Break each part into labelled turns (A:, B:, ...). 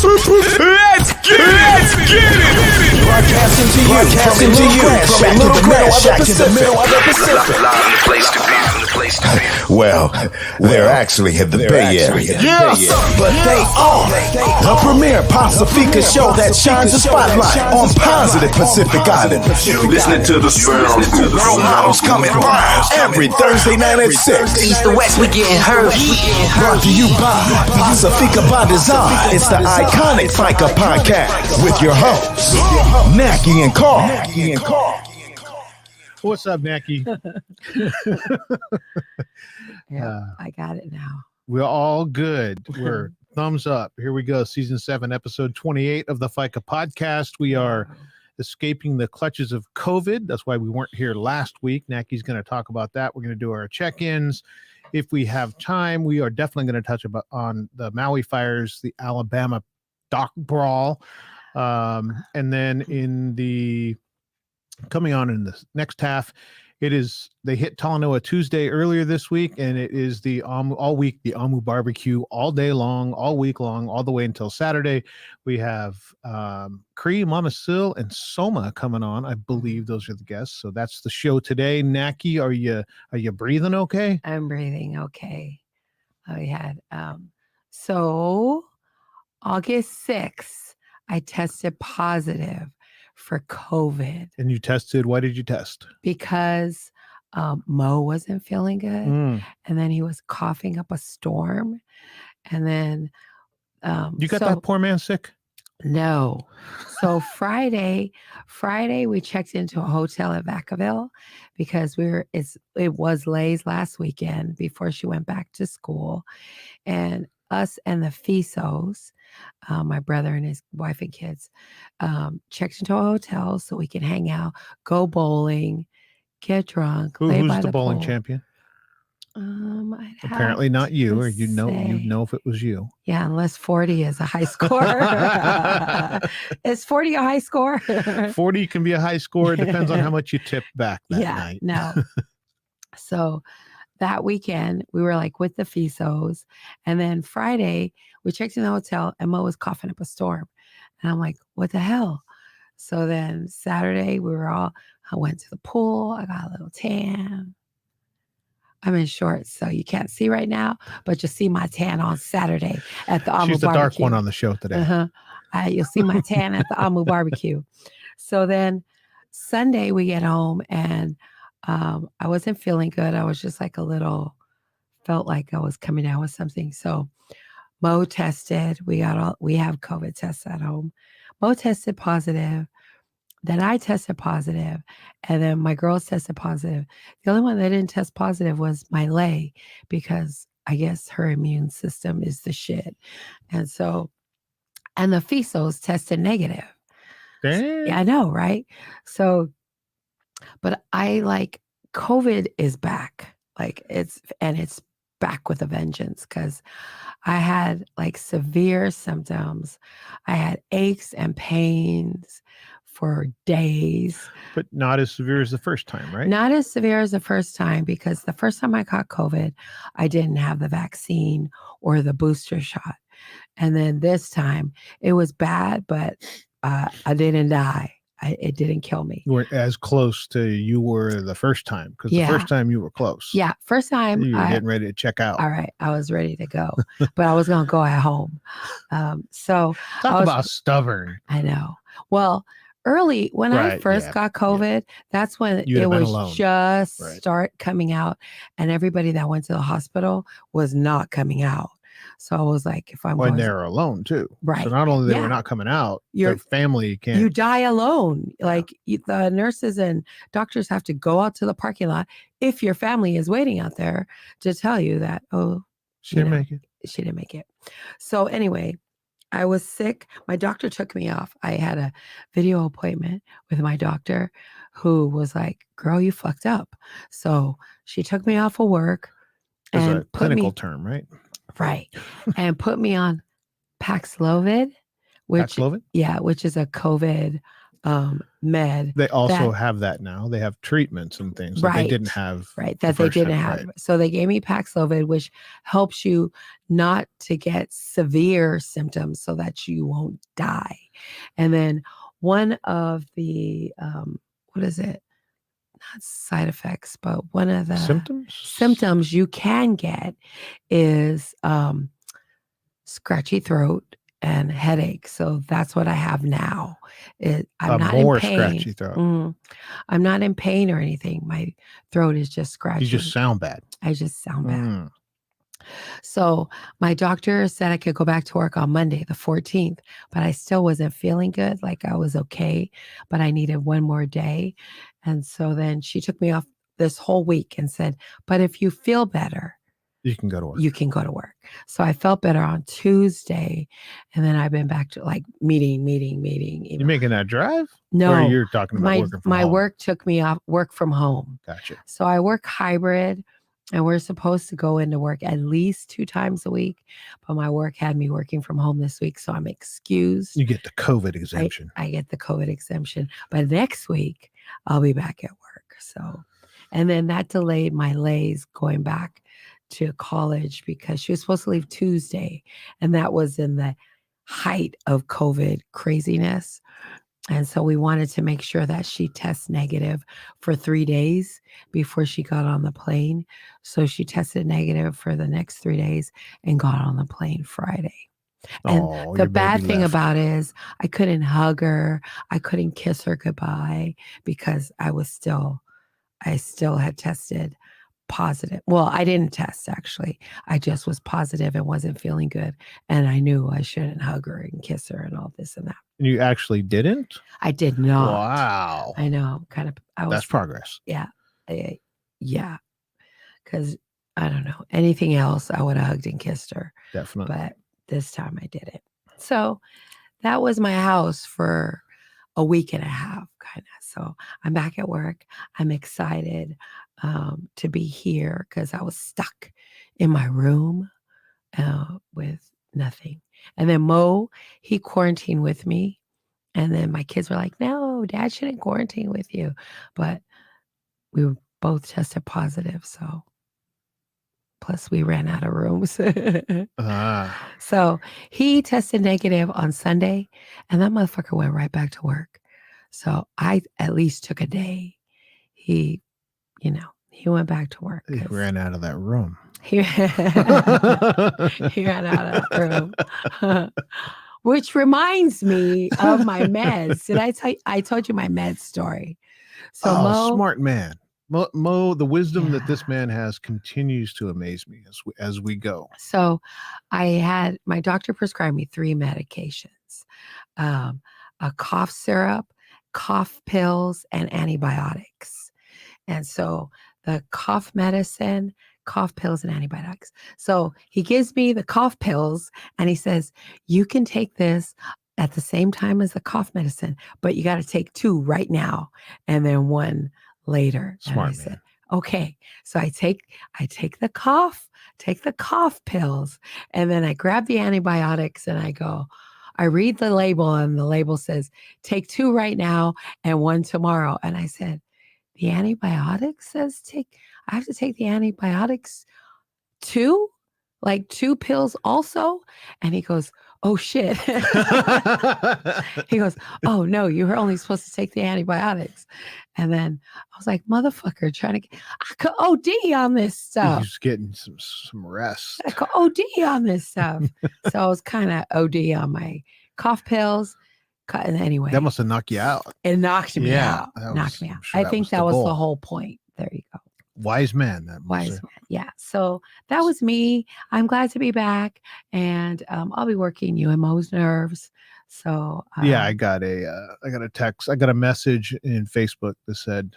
A: Let's get it!
B: Broadcasting to you from a little grass shack in the middle of the Pacific.
C: Well, they're actually in the Bay Area.
A: Yes!
B: But they are the premier Pacifica show that shines a spotlight on positive Pacific Islanders.
A: Listening to the sound.
B: Role models coming round every Thursday night at 6.
D: East to west, we getting hurt.
B: Brought to you by Pacifica by Design. It's the iconic Faika podcast with your hosts, Naki and Carl.
E: What's up, Naki?
F: Yeah, I got it now.
E: We're all good. We're thumbs up. Here we go. Season 7, episode 28 of the Faika podcast. We are escaping the clutches of COVID. That's why we weren't here last week. Naki's going to talk about that. We're going to do our check-ins. If we have time, we are definitely going to touch on the Maui fires, the Alabama dock brawl. And then coming on in the next half, they hit Talanoa Tuesday earlier this week, and it is the all week, the AMU barbecue all day long, all week long, all the way until Saturday. We have Cree, Mama Sil, and Soma coming on. I believe those are the guests. So that's the show today. Naki, are you breathing okay?
F: I'm breathing okay. We had so August 6th, I tested positive for COVID.
E: And you tested? Why did you test?
F: Because Mo wasn't feeling good, and then he was coughing up a storm, and then
E: you got that poor man sick?
F: No. So Friday we checked into a hotel at Vacaville because it was Lay's last weekend before she went back to school, and us and the Fisos, my brother and his wife and kids, checked into a hotel so we can hang out, go bowling, get drunk.
E: Who's the bowling champion? Apparently not you, or you'd know if it was you.
F: Yeah, unless 40 is a high score. Is 40 a high score?
E: 40 can be a high score. It depends on how much you tip back that night.
F: No. So that weekend, we were like with the Fisos. And then Friday, we checked in the hotel and Mo was coughing up a storm. And I'm like, what the hell? So then Saturday, I went to the pool. I got a little tan. I'm in shorts, so you can't see right now, but you'll see my tan on Saturday at the AMU barbecue.
E: She's the dark one on the show today.
F: You'll see my tan at the AMU barbecue. So then Sunday, we get home and I wasn't feeling good. I was just like felt like I was coming down with something. So Mo tested. We have COVID tests at home. Mo tested positive. Then I tested positive. And then my girls tested positive. The only one that didn't test positive was my Lay, because I guess her immune system is the shit. And the Fisos tested negative.
E: Damn.
F: Yeah, I know, right? So, but COVID is back. It's back with a vengeance, because I had severe symptoms. I had aches and pains for days.
E: But not as severe as the first time, right?
F: Not as severe as the first time, because the first time I caught COVID, I didn't have the vaccine or the booster shot. And then this time it was bad, but I didn't die. It didn't kill me.
E: You weren't as close to you were the first time, because the first time you were close.
F: Yeah, first time
E: you were getting ready to check out.
F: All right, I was ready to go, but I was going to go at home. So
E: talk about stubborn.
F: I know. Well, early when I first got COVID, that's when it was just start coming out, and everybody that went to the hospital was not coming out. So I was like, if I'm
E: when they're alone too.
F: Right.
E: So not only they were not coming out, your family can't.
F: You die alone. The nurses and doctors have to go out to the parking lot if your family is waiting out there to tell you that,
E: she didn't make it.
F: She didn't make it. So anyway, I was sick. My doctor took me off. I had a video appointment with my doctor, who was like, girl, you fucked up. So she took me off of work.
E: It's a clinical term, right?
F: Right. And put me on Paxlovid, which is a COVID med.
E: They also have that now. They have treatments and things that they didn't have.
F: Right. That they didn't have.
E: Right.
F: So they gave me Paxlovid, which helps you not to get severe symptoms so that you won't die. And then one of the, what is it? Not side effects, but one of the symptoms you can get is scratchy throat and headache. So that's what I have now. I'm not in pain.
E: Scratchy throat.
F: I'm not in pain or anything. My throat is just scratchy.
E: You just sound bad.
F: I just sound bad. So my doctor said I could go back to work on Monday, the 14th, but I still wasn't feeling good. Like I was okay, but I needed one more day. And so then she took me off this whole week and said, but if you feel better,
E: you can go to work.
F: You can go to work. So I felt better on Tuesday. And then I've been back to like meeting.
E: You making that drive?
F: No.
E: Or you're talking about working from home?
F: My work took me off work from home.
E: Gotcha.
F: So I work hybrid and we're supposed to go into work at least 2 times a week. But my work had me working from home this week. So I'm excused.
E: You get the COVID exemption.
F: I get the COVID exemption. But next week I'll be back at work. So, and then that delayed my Lay's going back to college because she was supposed to leave Tuesday. And that was in the height of COVID craziness. And so we wanted to make sure that she tests negative for 3 days before she got on the plane. So she tested negative for the next 3 days and got on the plane Friday. And the bad thing about it is I couldn't hug her. I couldn't kiss her goodbye because I still had tested positive. Well, I didn't test actually. I just was positive and wasn't feeling good. And I knew I shouldn't hug her and kiss her and all this and that.
E: You actually didn't?
F: I did not.
E: Wow.
F: I know. That's
E: progress.
F: Yeah. Yeah. Because I don't know. Anything else, I would have hugged and kissed her.
E: Definitely.
F: But this time I didn't. So that was my house for a week and a half, kind of. So I'm back at work. I'm excited to be here because I was stuck in my room with nothing. And then Mo, he quarantined with me. And then my kids were like, no, Dad shouldn't quarantine with you. But we both tested positive. So plus we ran out of rooms. So he tested negative on Sunday and that motherfucker went right back to work. So I at least took a day. He went back to work.
E: He ran out of that room.
F: He ran out of that room. Which reminds me of my meds. Did I tell you? I told you my meds story. So Mo,
E: smart man. Mo, the wisdom that this man has continues to amaze me as we go.
F: So my doctor prescribed me 3 medications, a cough syrup, cough pills, and antibiotics. And so the cough medicine, cough pills, and antibiotics. So he gives me the cough pills and he says, you can take this at the same time as the cough medicine, but you got to take 2 right now and then 1 later.
E: Smart man.
F: Said, okay. So I take the cough pills, and then I grab the antibiotics and I read the label and the label says, take 2 right now and 1 tomorrow. And I said, the antibiotics says I have to take the antibiotics 2? Like 2 pills also? And he goes, oh shit. He goes, oh no, you were only supposed to take the antibiotics. And then I was like, motherfucker, I could OD on this stuff.
E: He's getting some rest.
F: I could OD on this stuff. So I was kind of OD on my cough pills. And anyway.
E: That must have knocked you out.
F: It knocked me out. Knocked me out. I think that was the whole point. There you go.
E: Wise man.
F: Wise man. Yeah. So that was me. I'm glad to be back. And I'll be working you and Mo's nerves. So
E: yeah, I got a text. I got a message in Facebook that said,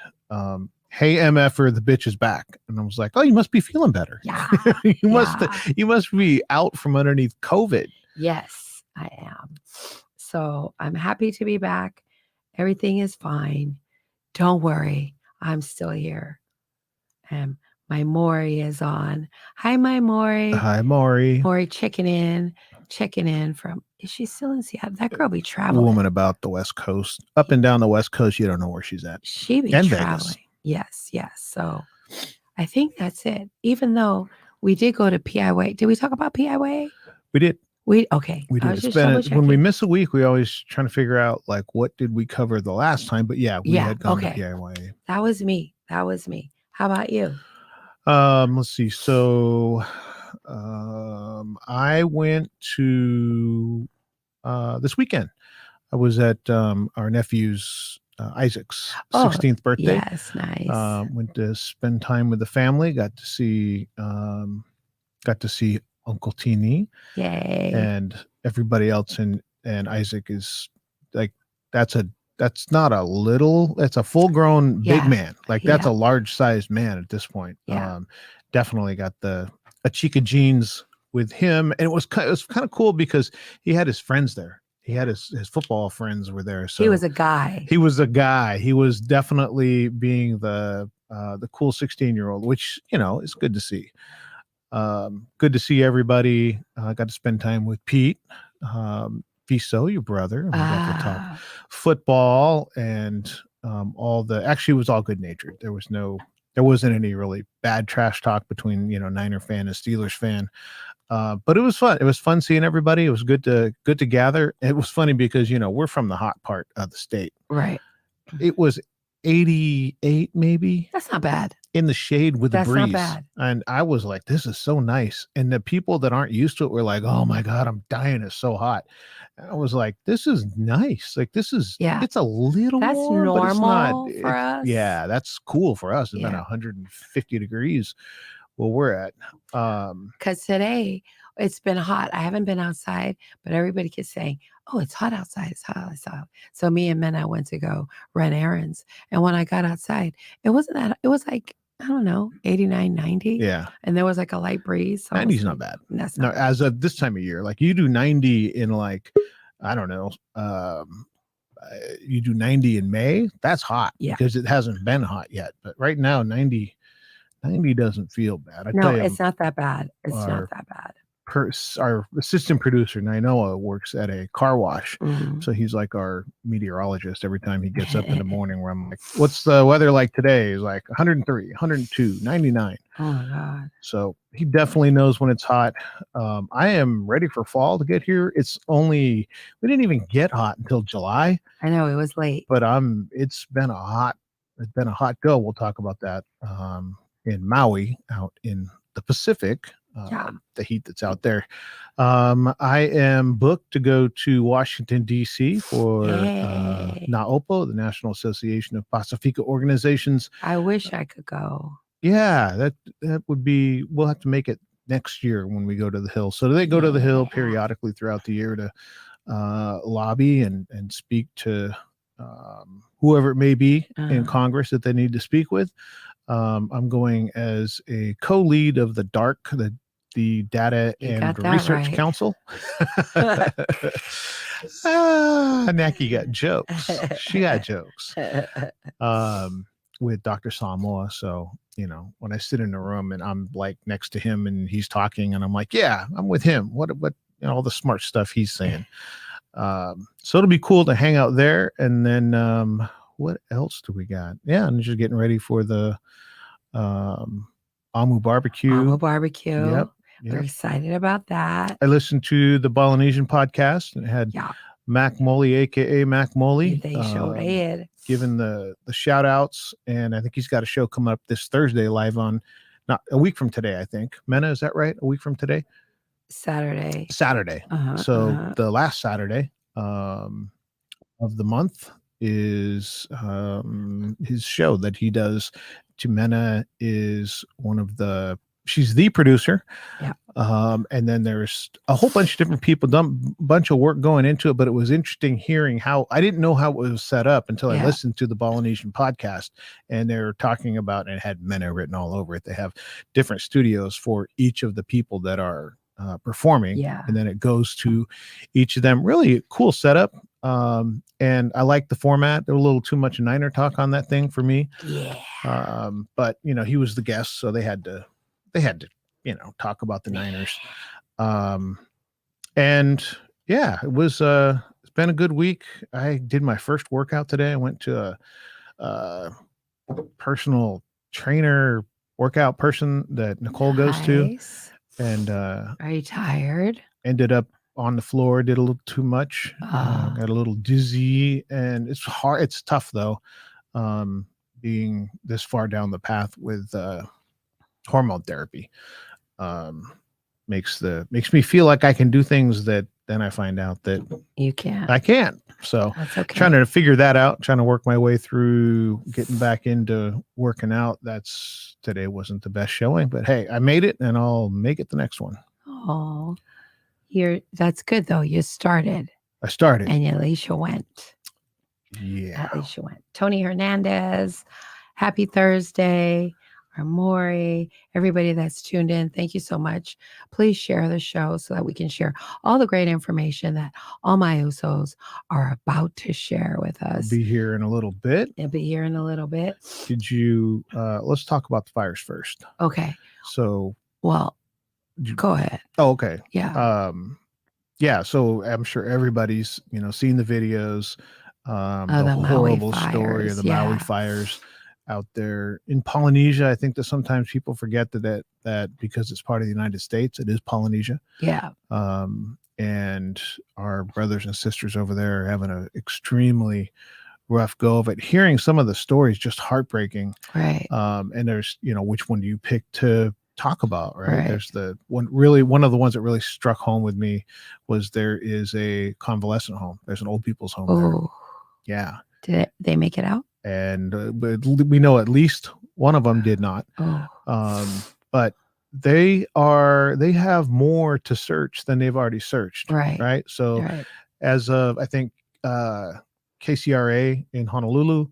E: hey MFer, the bitch is back. And I was like, oh, you must be feeling better.
F: Yeah.
E: you must be out from underneath COVID.
F: Yes, I am. So I'm happy to be back. Everything is fine. Don't worry. I'm still here. And My Maury is on. Hi, my Maury.
E: Hi, Maury.
F: Maury checking in from. Is she still in Seattle? That girl be traveling.
E: Woman about the West Coast, up and down the West Coast. You don't know where she's at.
F: She be
E: And
F: traveling.
E: Vegas.
F: Yes. So I think that's it. Even though we did go to PIY. Did we talk about PIY?
E: We did.
F: Okay.
E: We
F: I
E: did.
F: was
E: It's
F: just
E: been when we
F: double-checking.
E: miss a week, we always trying to figure out like what did we cover the last time. But yeah, we had gone to PIYA.
F: That was me. How about you?
E: Let's see. So I went to this weekend. I was at our nephew's Isaac's 16th birthday.
F: Yes, nice.
E: Went to spend time with the family. Got to see Uncle Teeny.
F: Yay.
E: And everybody else. And Isaac is like that's not a little, that's a full grown big man. Like that's a large sized man at this point. Definitely got a Chica jeans with him. And it was kind of cool because he had his friends there. He had his football friends were there. So
F: he was a guy.
E: He was definitely being the cool 16-year-old, which, is good to see. Good to see everybody. I got to spend time with Pete, Fiso, your brother. We got to talk football and actually it was all good natured. There wasn't any really bad trash talk between, Niner fan and Steelers fan. But it was fun. It was fun seeing everybody. It was good to gather. It was funny because, we're from the hot part of the state.
F: Right.
E: It was 88 maybe.
F: That's not bad.
E: In the shade with the breeze.
F: That's not bad.
E: And I was like, this is so nice. And the people that aren't used to it were like, oh my God, I'm dying. It's so hot. And I was like, this is nice. Like it's a little
F: that's
E: warm,
F: normal
E: but it's not,
F: for us.
E: Yeah, that's cool for us. It's been 150 degrees where we're at.
F: Because today it's been hot. I haven't been outside, but everybody keeps saying, oh, it's hot outside. It's hot outside. So me and Mena went to go run errands. And when I got outside, it wasn't that, it was like, I don't know, 89, 90.
E: Yeah.
F: And there was like a light breeze. So
E: 90's not bad.
F: That's not bad.
E: As of this time of year, like you do 90 in like, I don't know, you do 90 in May. That's hot because it hasn't been hot yet. But right now, 90 doesn't feel bad.
F: It's not that bad. It's not that bad.
E: Our assistant producer Nainoa works at a car wash, so he's like our meteorologist. Every time he gets up in the morning, where I'm like, "What's the weather like today?" He's like 103, 102, 99.
F: Oh my God!
E: So he definitely knows when it's hot. I am ready for fall to get here. We didn't even get hot until July.
F: I know it was late,
E: but it's been a hot go. We'll talk about that in Maui, out in the Pacific. The heat that's out there. I am booked to go to Washington, D.C. for NAOPO, the National Association of Pasifika Organizations.
F: I wish I could go.
E: Yeah, that would be, we'll have to make it next year when we go to the Hill. So they go to the Hill periodically throughout the year to lobby and speak to whoever it may be in Congress that they need to speak with. I'm going as a co-lead of the DARC, the Data and Research Council. Naki got jokes. She got jokes. With Dr. Samoa. So, when I sit in the room and I'm like next to him and he's talking and I'm like, yeah, I'm with him. What all the smart stuff he's saying. So it'll be cool to hang out there. And then what else do we got? Yeah, I'm just getting ready for the AMU barbecue.
F: AMU barbecue.
E: Yep.
F: We're excited about that.
E: I listened to the Polynesian podcast and it had Mac Moley, aka Mac Moley.
F: They sure did.
E: Giving the shout outs. And I think he's got a show coming up this Thursday live on, not a week from today, I think. Mena, is that right? A week from today?
F: Saturday.
E: So the last Saturday of the month is his show that he does. Jimena is she's the producer.
F: Yeah.
E: And then there's a whole bunch of different people, done a bunch of work going into it, but it was interesting hearing how, I didn't know how it was set up until I listened to the Polynesian podcast, and they're talking about, and it had Mena written all over it. They have different studios for each of the people that are performing.
F: Yeah.
E: And then it goes to each of them. Really cool setup. And I like the format. There was a little too much Niner talk on that thing for me.
F: Yeah.
E: But he was the guest, so they had to, talk about the Niners. And yeah, it's been a good week. I did my first workout today. I went to a personal trainer workout person that Nicole goes to,
F: Nice.
E: and
F: Are you tired?
E: ended up on the floor, did a little too much, got a little dizzy, and it's hard. It's tough though, being this far down the path with hormone therapy. Makes me feel like I can do things that then I find out that
F: You can't.
E: I can't. So
F: That's okay.
E: trying to figure that out, trying to work my way through getting back into working out. Today wasn't the best showing, but hey, I made it and I'll make it the next one.
F: Oh, that's good though. You started.
E: I started.
F: And at least you went.
E: Yeah.
F: At least you went. Tony Hernandez, happy Thursday. Maury, everybody that's tuned in, thank you so much. Please share the show so that we can share all the great information that all my Usos are about to share with us.
E: Be here in a little bit.
F: It'll be here in a little bit.
E: Did you let's talk about the fires first.
F: Okay.
E: So
F: go ahead.
E: Oh, okay.
F: Yeah.
E: Yeah, so I'm sure everybody's, seen the videos, the horrible story of the Maui fires out there in Polynesia. I think that sometimes people forget that because it's part of the United States, it is Polynesia.
F: Yeah.
E: And our brothers and sisters over there are having an extremely rough go of it. Hearing some of the stories, just heartbreaking.
F: Right.
E: And there's, which one do you pick to talk about? Right. There's one of the ones that really struck home with me was there is a convalescent home. There's an old people's home there. Yeah.
F: Did they make it out?
E: And but we know at least one of them did not. But they have more to search than they've already searched. Right. So as of, I think, KCRA in Honolulu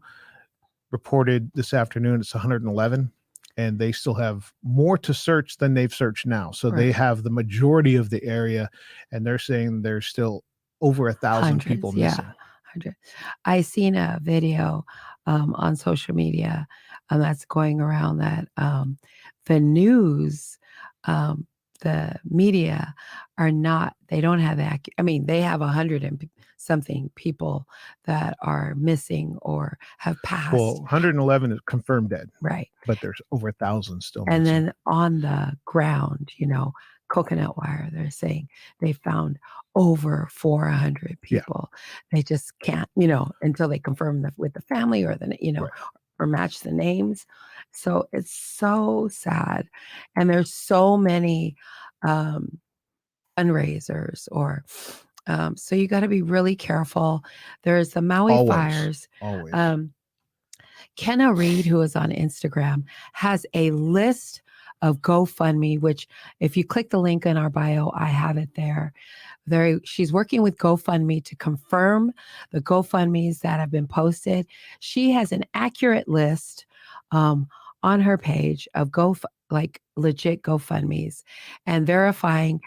E: reported this afternoon, it's 111, and they still have more to search than they've searched now. So they have the majority of the area, and they're saying there's still over 1,000 people missing.
F: 100. I seen a video on social media that's going around that the news, the media they don't have they have 100 and something people that are missing or have passed.
E: Well, 111 is confirmed dead.
F: Right.
E: But there's over 1,000 still
F: and
E: missing.
F: Then on the ground, coconut wire, they're saying they found over 400 people. They just can't, until they confirm with the family or or match the names. So it's so sad. And there's so many fundraisers so you got to be really careful. There's the Maui fires.
E: Always.
F: Kenna Reed, who is on Instagram, has a list of GoFundMe, which if you click the link in our bio, I have it there. She's working with GoFundMe to confirm the GoFundMes that have been posted. She has an accurate list on her page of legit GoFundMes and verifying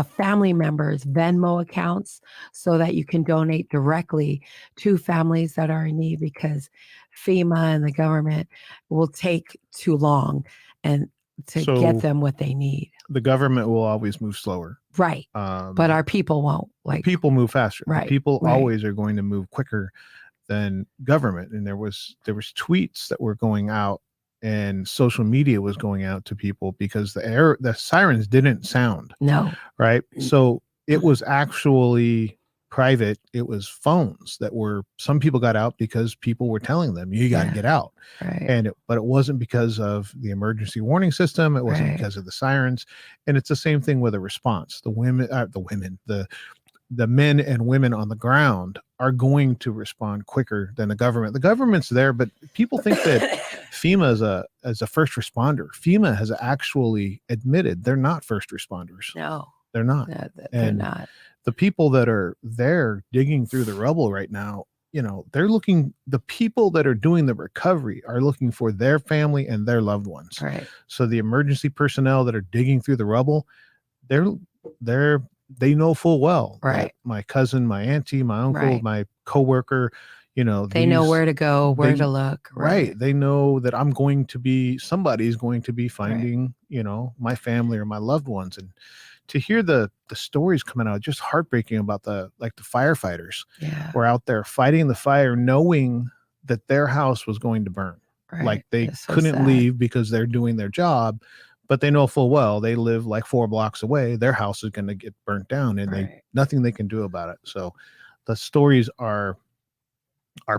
F: family members' Venmo accounts so that you can donate directly to families that are in need, because FEMA and the government will take too long to get them what they need.
E: The government will always move slower.
F: Right. But our people won't.
E: People move faster.
F: Right.
E: People always are going to move quicker than government. And there was tweets that were going out, and social media was going out to people because the sirens didn't sound.
F: No.
E: Right. So it was actually private. It was phones some people got out because people were telling them, you got to get out.
F: Right.
E: But it wasn't because of the emergency warning system. It wasn't because of the sirens. And it's the same thing with a response. The men and women on the ground are going to respond quicker than the government. The government's there, but people think that FEMA is a first responder. FEMA has actually admitted they're not first responders.
F: No,
E: they're not.
F: No, they're not.
E: The people that are there digging through the rubble right now, the people that are doing the recovery are looking for their family and their loved ones.
F: Right.
E: So the emergency personnel that are digging through the rubble, they're they know full well that
F: Right.
E: my cousin, my auntie, my uncle,
F: Right.
E: my coworker,
F: They know where to go, where
E: they-
F: to look.
E: right. They know that somebody's going to be
F: Right.
E: finding, my family or my loved ones. And to hear the stories coming out, just heartbreaking about the firefighters
F: Yeah.
E: were out there fighting the fire, knowing that their house was going to burn.
F: Right.
E: Like they
F: It's so
E: couldn't
F: sad.
E: leave because they're doing their job, but they know full well they live like 4 blocks away. Their house is going to get burnt down, and
F: Right.
E: nothing they can do about it. So the stories are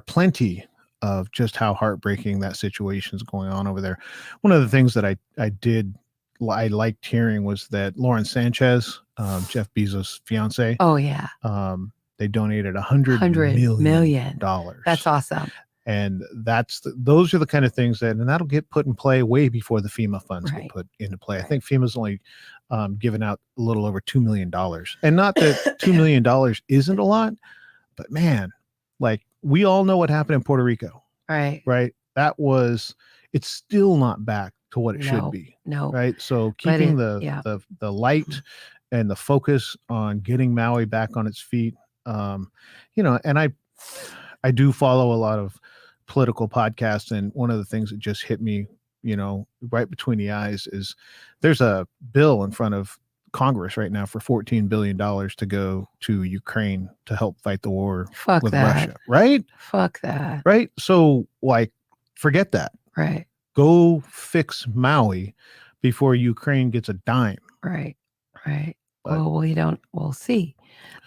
E: plenty of just how heartbreaking that situation is going on over there. One of the things that I liked hearing was that Lauren Sanchez, Jeff Bezos' fiance,
F: Oh yeah.
E: they donated $100
F: $100 million.
E: dollars.
F: That's awesome.
E: And those are the kind of things and that'll get put in play way before the FEMA funds
F: Right.
E: get put into play.
F: Right.
E: I think FEMA's only given out a little over $2 million. And not that $2 million isn't a lot, but man, like we all know what happened in Puerto Rico,
F: Right.
E: right? It's still not back to what it should be.
F: No.
E: Right. So
F: But
E: keeping
F: yeah.
E: the light and the focus on getting Maui back on its feet. And I do follow a lot of political podcasts, and one of the things that just hit me, right between the eyes is there's a bill in front of Congress right now for $14 billion to go to Ukraine to help fight the war
F: Fuck
E: with
F: that.
E: Russia. Right.
F: Fuck that.
E: Right. So forget that.
F: Right.
E: Go fix Maui before Ukraine gets a dime.
F: Right. Right.
E: But-
F: We'll see.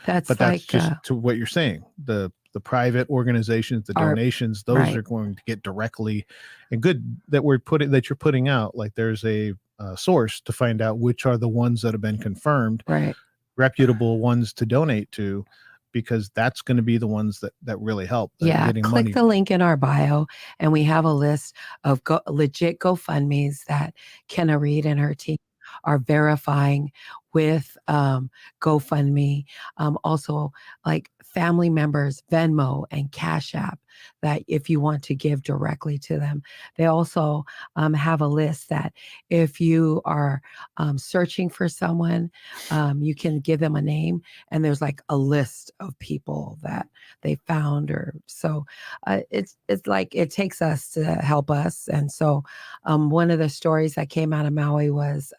F: That's
E: But that's just to what you're saying. The private organizations, the donations, those
F: right.
E: are going to get directly, and good that you're putting out. Like there's a source to find out which are the ones that have been confirmed,
F: right.
E: reputable ones to donate to, because that's going to be the ones that really help. Getting
F: Click
E: money.
F: the link in our bio, and we have a list of legit GoFundMes that Kenna Reed and her team are verifying with GoFundMe. Also, like family members, Venmo and Cash App, that if you want to give directly to them. They also have a list that if you are searching for someone, you can give them a name, and there's like a list of people that they found. Or so it's like it takes us to help us. And so one of the stories that came out of Maui was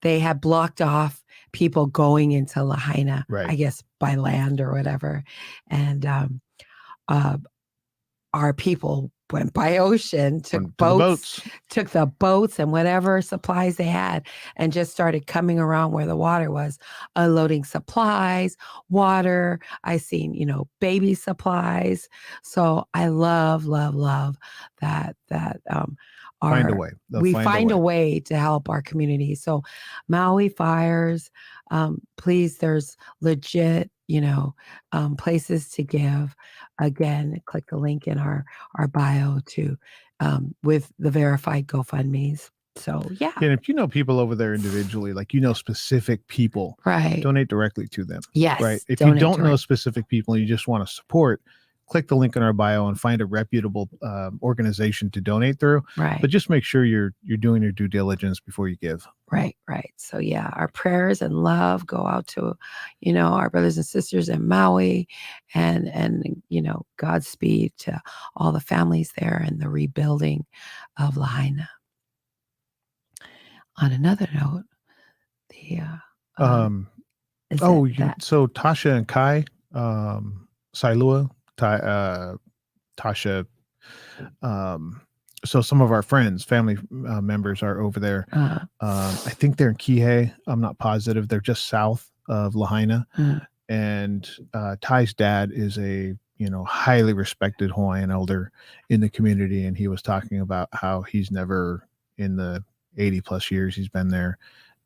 F: they had blocked off people going into Lahaina,
E: Right.
F: I guess by land or whatever. And our people went by ocean, took the boats and whatever supplies they had, and just started coming around where the water was, unloading supplies, water. I seen, baby supplies. So I love that
E: Find a way.
F: We find a way to help our community. So Maui fires, please, there's legit, places to give. Again, click the link in our bio to with the verified GoFundMes. So yeah.
E: And if you know people over there individually, like specific people,
F: Right.
E: donate directly to them.
F: Yes.
E: Right. If you don't know specific people and you just want to support, click the link in our bio and find a reputable organization to donate through.
F: Right.
E: But just make sure you're doing your due diligence before you give.
F: Right. So yeah, our prayers and love go out to, our brothers and sisters in Maui, and Godspeed to all the families there and the rebuilding of Lahaina. On another note,
E: so Tasha and Kai, Sailua, Tasha, so some of our friends, family members are over there. I think they're in Kihei. I'm not positive. They're just south of Lahaina. And Ty's dad is a highly respected Hawaiian elder in the community, and he was talking about how he's never, in the 80 plus years he's been there,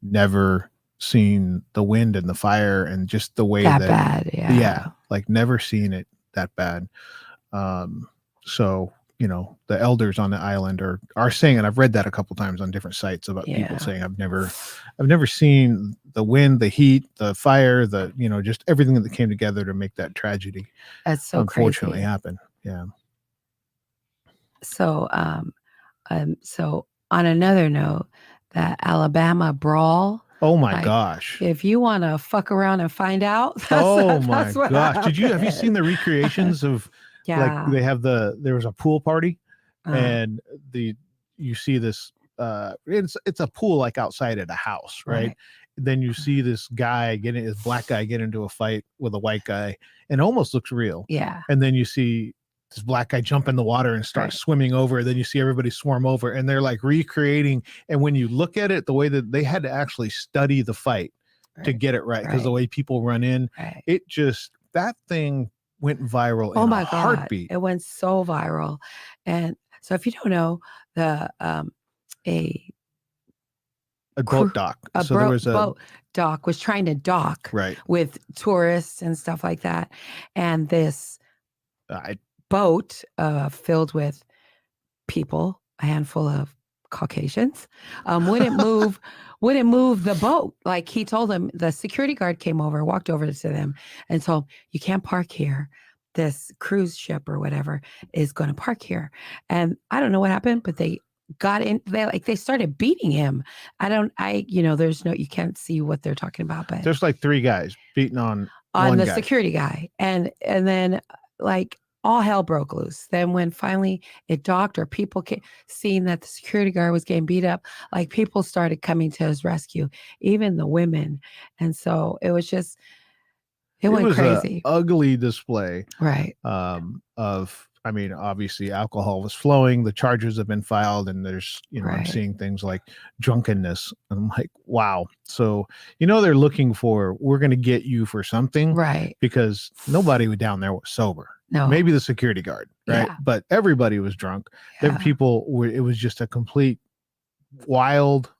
E: never seen the wind and the fire and just the way that
F: bad.
E: Yeah, like never seen it that bad. So the elders on the island are saying, and I've read that a couple times on different sites about people saying, I've never seen the wind, the heat, the fire, just everything that came together to make that tragedy.
F: That's so
E: unfortunately
F: crazy.
E: happen. Yeah.
F: So, so on another note, that Alabama brawl
E: Oh my
F: Like,
E: gosh.
F: if you want to fuck around and find out,
E: My
F: what
E: gosh. Have you
F: happened.
E: seen the recreations of like
F: Yeah.
E: they have there was a pool party
F: Uh,
E: and you see this it's a pool like outside at a house, right? Then you see this black guy get into a fight with a white guy and it almost looks real.
F: yeah.
E: And then you see this black guy jump in the water and start
F: Right.
E: swimming over. Then you see everybody swarm over and they're like recreating. And when you look at it, the way that they had to actually study the fight to get it right, because the way people run in, that thing went viral in a heartbeat.
F: It went so viral. And so if you don't know, the
E: boat dock.
F: Boat dock was trying to dock with tourists and stuff like that. And this boat filled with people, a handful of Caucasians, wouldn't move the boat. Like he told them, the security guard came over, walked over to them and told him, you can't park here. This cruise ship or whatever is going to park here. And I don't know what happened, but they got in, they started beating him. You can't see what they're talking about, but
E: there's like 3 guys beating on
F: the guy. Security guy. And then like all hell broke loose. Then when finally it docked or people seeing that the security guard was getting beat up, like people started coming to his rescue, even the women. And so it was just, it went crazy.
E: Ugly display.
F: Right.
E: Obviously alcohol was flowing. The charges have been filed and there's, I'm seeing things like drunkenness. And I'm like, wow. So, they're looking we're going to get you for something.
F: Right.
E: Because nobody down there was sober.
F: No.
E: Maybe the security guard. Right. Yeah. But everybody was drunk. Yeah. It was just a complete wild,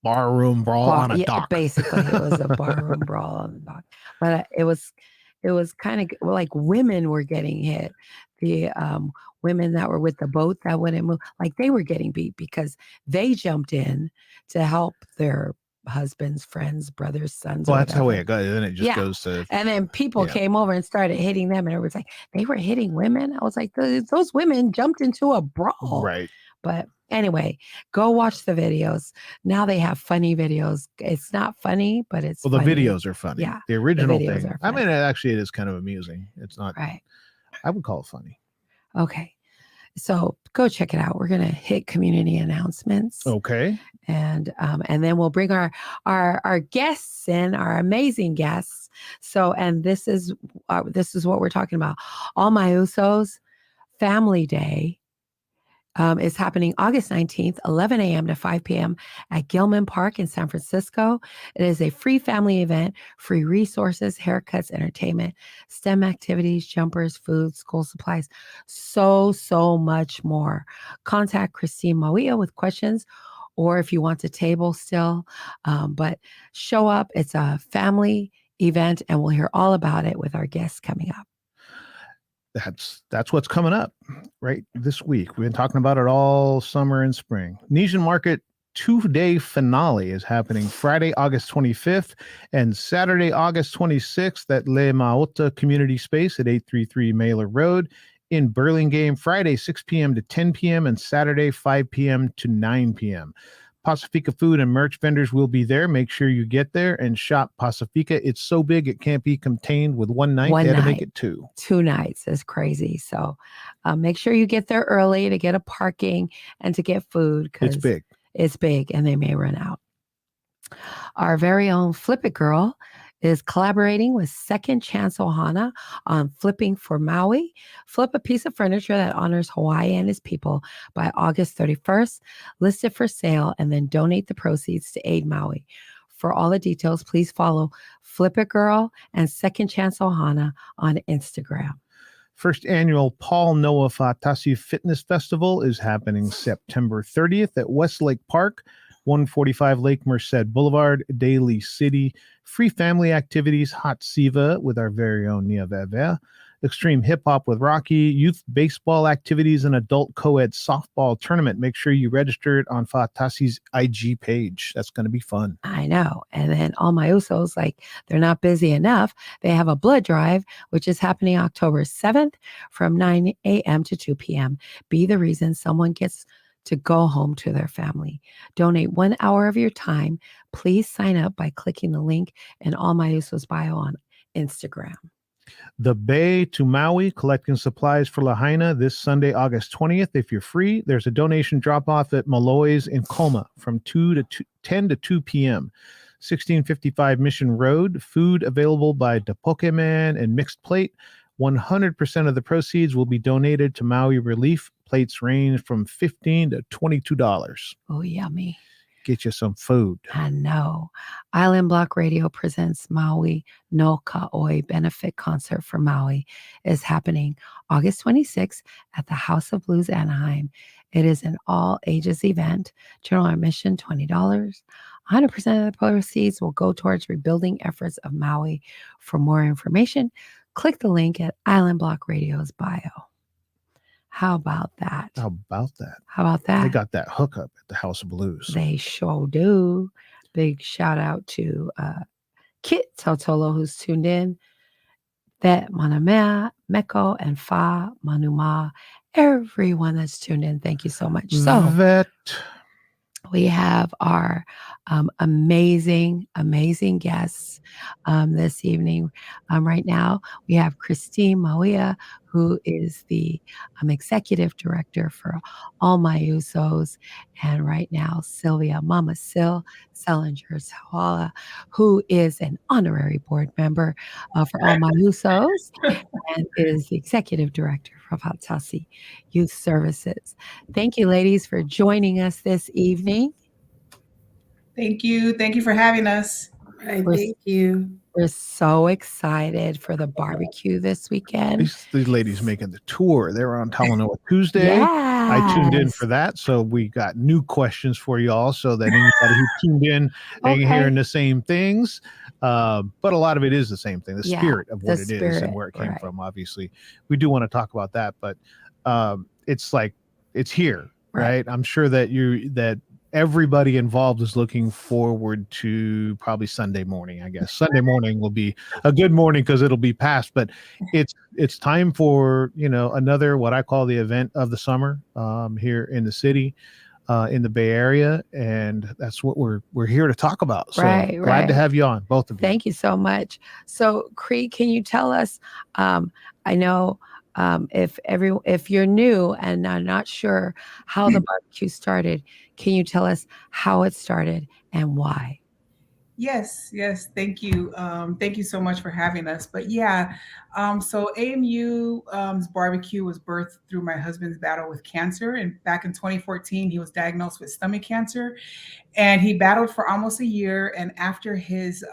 E: barroom brawl on a dock.
F: Basically, it was a barroom brawl on the dock. But it was kind of like women were getting hit. The women that were with the boat that wouldn't move, like they were getting beat because they jumped in to help their husbands, friends, brothers, sons.
E: Well, that's how it goes. Then it just goes to.
F: And then people came over and started hitting them, and everyone's like, they were hitting women. I was like, those women jumped into a brawl.
E: Right.
F: But anyway, go watch the videos. Now they have funny videos. It's not funny, but it's
E: the videos are funny.
F: Yeah,
E: the original thing. It is kind of amusing. It's not
F: right.
E: I would call it funny.
F: Okay, so go check it out. We're gonna hit community announcements.
E: Okay,
F: and then we'll bring our guests in, our amazing guests. So, and this is what we're talking about. All My Usos Family Day. Is happening August 19th, 11 a.m. to 5 p.m. at Gilman Park in San Francisco. It is a free family event, free resources, haircuts, entertainment, STEM activities, jumpers, food, school supplies, so much more. Contact Christine Mauia with questions, or if you want to table still, but show up. It's a family event, and we'll hear all about it with our guests coming up.
E: That's what's coming up right this week. We've been talking about it all summer and spring. Nesian Market 2-day finale is happening Friday, August 25th and Saturday, August 26th at Le Mauia Community Space at 833 Mailer Road in Burlingame. Friday, 6 p.m. to 10 p.m. and Saturday, 5 p.m. to 9 p.m. Pacifica food and merch vendors will be there. Make sure you get there and shop Pacifica. It's so big it can't be contained with one night. They had to make it 2.
F: 2 nights is crazy. So make sure you get there early to get a parking and to get food.
E: It's big.
F: It's big and they may run out. Our very own Flip It Girl is collaborating with Second Chance Ohana on Flipping for Maui. Flip a piece of furniture that honors Hawaii and its people by August 31st. List it for sale and then donate the proceeds to aid Maui. For all the details, please follow Flip It Girl and Second Chance Ohana on Instagram.
E: First annual Paul Noah Fatasi Fitness Festival is happening September 30th at Westlake Park, 145 Lake Merced Boulevard, Daly City. Free family activities, Hot Siva with our very own Nia Veve, extreme hip hop with Rocky, youth baseball activities, and adult co-ed softball tournament. Make sure you register it on Fatasi's IG page. That's going to be fun.
F: I know. And then All My Usos, like they're not busy enough. They have a blood drive, which is happening October 7th from 9 a.m. to 2 p.m. Be the reason someone gets to go home to their family. Donate 1 hour of your time. Please sign up by clicking the link in All My Uso's bio on Instagram.
E: The Bay to Maui, collecting supplies for Lahaina this Sunday, August 20th. If you're free, there's a donation drop-off at Malloy's in Coma from 10 to 2 p.m. 1655 Mission Road. Food available by the Pokemon and Mixed Plate. 100% of the proceeds will be donated to Maui Relief. Plates range from $15 to $22.
F: Oh, yummy.
E: Get you some food.
F: I know. Island Block Radio presents Maui no Ka'oi Benefit Concert for Maui is happening August 26th at the House of Blues Anaheim. It is an all ages event. General admission $20. 100% of the proceeds will go towards rebuilding efforts of Maui. For more information, click the link at Island Block Radio's bio. How about that?
E: How about that?
F: How about that?
E: They got that hookup at the House of Blues.
F: They sure do. Big shout out to Kit Totolo, who's tuned in. That Manamea, Meko, and Fa Manuma. Everyone that's tuned in, thank you so much. So
E: Vet.
F: we have our amazing guests this evening. Right now, we have Christine Mauia, who is the executive director for All My Usos. And right now, Sylvia, Mama Selinger, Tauala, who is an honorary board member for All My Usos and is the executive director for Fatasi Youth Services. Thank you, ladies, for joining us this evening.
D: Thank you. Thank you for having us.
G: Right, thank you.
F: We're so excited for the barbecue this weekend.
E: These ladies making the tour. They were on Talanoa Tuesday. I tuned in for that. So we got new questions for y'all so that anybody who tuned in ain't hearing the same things. But a lot of it is the same thing, the spirit of what it is and where it came from, obviously. We do want to talk about that, but it's like, it's here, right? I'm sure that everybody involved is looking forward to probably Sunday morning, I guess. Sunday morning will be a good morning because it'll be past, but it's time for, another, what I call the event of the summer here in the city, in the Bay Area. And that's what we're here to talk about. So glad to have you on, both of you.
F: Thank you so much. So Cree, can you tell us, I know, if you're new and I'm not sure how the barbecue started, can you tell us how it started and why?
D: Yes. Thank you. Thank you so much for having us. But so AMU barbecue was birthed through my husband's battle with cancer. And back in 2014, he was diagnosed with stomach cancer, and he battled for almost a year. And after his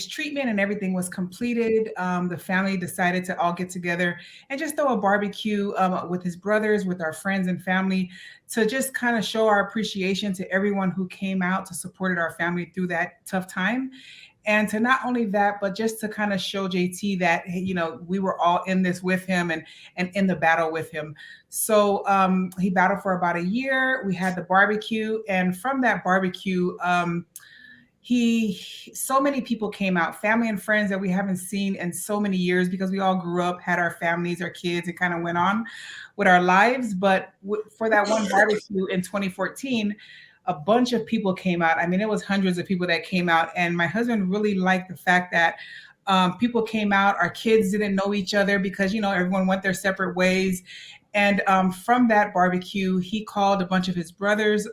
D: treatment and everything was completed, the family decided to all get together and just throw a barbecue with his brothers, with our friends and family, to just kind of show our appreciation to everyone who came out to support our family through that tough time. And to not only that, but just to kind of show JT that, we were all in this with him and in the battle with him. So he battled for about a year. We had the barbecue. And from that barbecue, so many people came out, family and friends that we haven't seen in so many years, because we all grew up, had our families, our kids, and kind of went on with our lives. But for that one barbecue in 2014, a bunch of people came out. I mean, it was hundreds of people that came out. And my husband really liked the fact that people came out. Our kids didn't know each other because, everyone went their separate ways. And from that barbecue, he called a bunch of his brothers,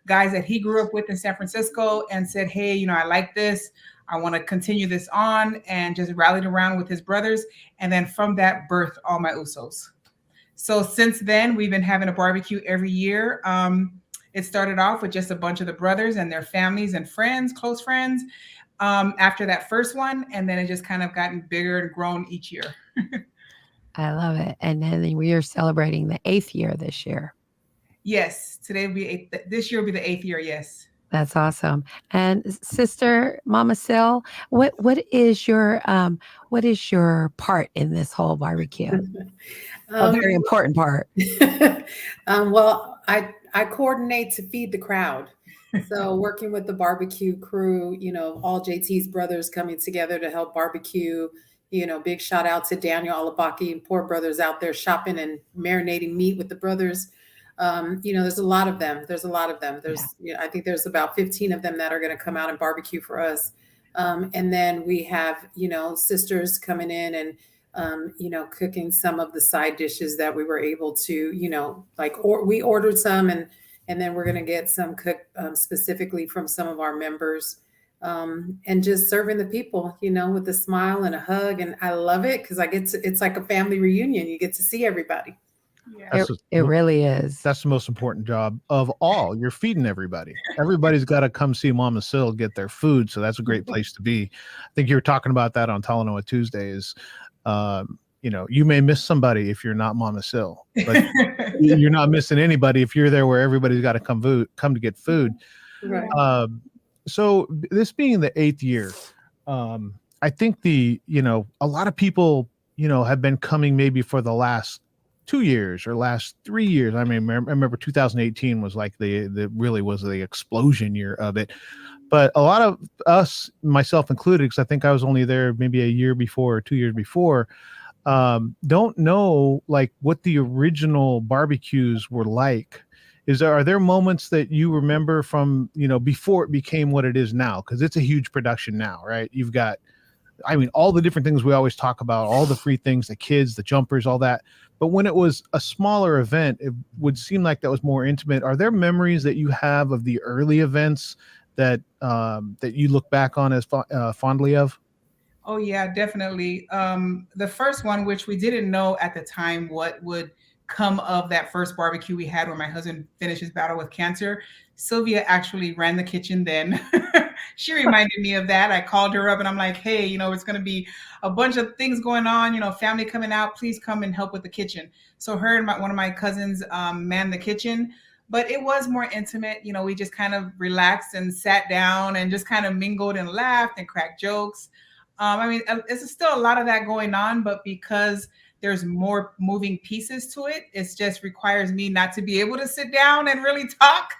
D: guys that he grew up with in San Francisco, and said, hey, I like this. I want to continue this on, and just rallied around with his brothers. And then from that birthed All My Usos. So since then, we've been having a barbecue every year. It started off with just a bunch of the brothers and their families and friends, close friends, after that first one. And then it just kind of gotten bigger and grown each year.
F: I love it. And then we are celebrating the 8th year this year.
D: Yes, this year will be the 8th year. Yes.
F: That's awesome. And sister Mama Sil, what is your part in this whole barbecue? A very important part.
G: Well, I coordinate to feed the crowd. So working with the barbecue crew, all JT's brothers coming together to help barbecue. Big shout out to Daniel Alabaki and Poor Brothers out there shopping and marinating meat with the brothers. There's a lot of them. There's, I think there's about 15 of them that are going to come out and barbecue for us. And then we have, sisters coming in and, cooking some of the side dishes that we were able to, we ordered some and then we're going to get some cooked specifically from some of our members. And just serving the people, with a smile and a hug. And I love it because it's like a family reunion. You get to see everybody.
D: Yeah.
F: It really is.
E: That's the most important job of all. You're feeding everybody. Everybody's got to come see Mama Sil get their food. So that's a great place to be. I think you were talking about that on Talanoa Tuesdays. You may miss somebody if you're not Mama Sil, but you're not missing anybody if you're there where everybody's got to come to get food.
G: Right.
E: So this being the 8th year, I think a lot of people, have been coming maybe for the last 2 years or last 3 years. I mean, I remember 2018 was like really was the explosion year of it. But a lot of us, myself included, because I think I was only there maybe a year before or 2 years before, don't know like what the original barbecues were like. Are there moments that you remember from, before it became what it is now? Because it's a huge production now, right? You've got, all the different things we always talk about, all the free things, the kids, the jumpers, all that. But when it was a smaller event, it would seem like that was more intimate. Are there memories that you have of the early events that you look back on as fondly of?
D: Oh yeah, definitely. The first one, which we didn't know at the time what would come of that first barbecue we had when my husband finished his battle with cancer. Sylvia actually ran the kitchen then. She reminded me of that. I called her up and I'm like, hey, it's going to be a bunch of things going on, family coming out, please come and help with the kitchen. So her and one of my cousins manned the kitchen, but it was more intimate. We just kind of relaxed and sat down and just kind of mingled and laughed and cracked jokes. It's still a lot of that going on, but because there's more moving pieces to it, it just requires me not to be able to sit down and really talk.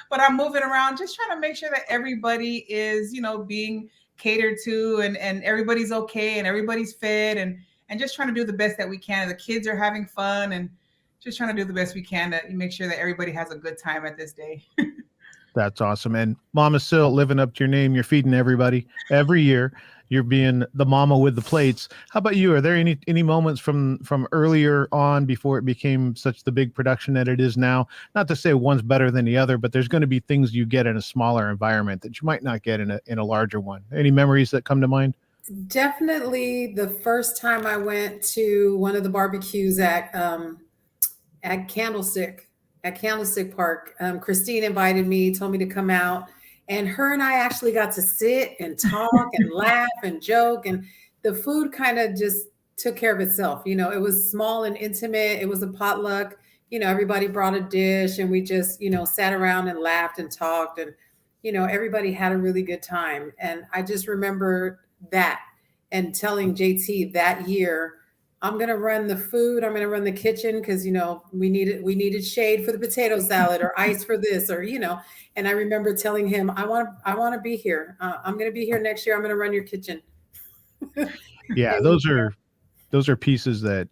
D: But I'm moving around, just trying to make sure that everybody is, being catered to and everybody's okay and everybody's fed and just trying to do the best that we can. The kids are having fun and just trying to do the best we can to make sure that everybody has a good time at this day.
E: That's awesome. And Mama Sil, living up to your name, you're feeding everybody every year. You're being the mama with the plates. How about you? Are there any moments from earlier on before it became such the big production that it is now? Not to say one's better than the other, but there's going to be things you get in a smaller environment that you might not get in a larger one. Any memories that come to mind?
G: Definitely the first time I went to one of the barbecues at Candlestick Park. Christine invited me, told me to come out. And her and I actually got to sit and talk and laugh and joke. And the food kind of just took care of itself. It was small and intimate. It was a potluck. Everybody brought a dish and we just, sat around and laughed and talked. And, everybody had a really good time. And I just remember that and telling JT that year, I'm going to run the food. I'm going to run the kitchen because, we needed shade for the potato salad or ice for this or, and I remember telling him, I want to be here. I'm going to be here next year. I'm going to run your kitchen.
E: Yeah. Those are pieces that,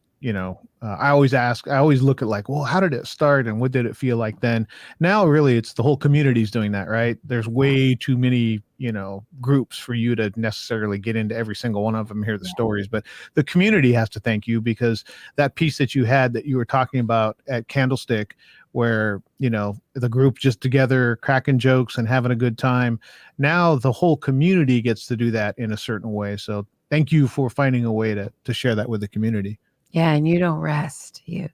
E: I always look at like, well, how did it start and what did it feel like then? Now, really, it's the whole community's doing that, right? There's way too many, groups for you to necessarily get into every single one of them, hear the stories, but the community has to thank you because that piece that you had that you were talking about at Candlestick where, the group just together cracking jokes and having a good time. Now the whole community gets to do that in a certain way. So thank you for finding a way to share that with the community.
F: Yeah, and you don't rest. You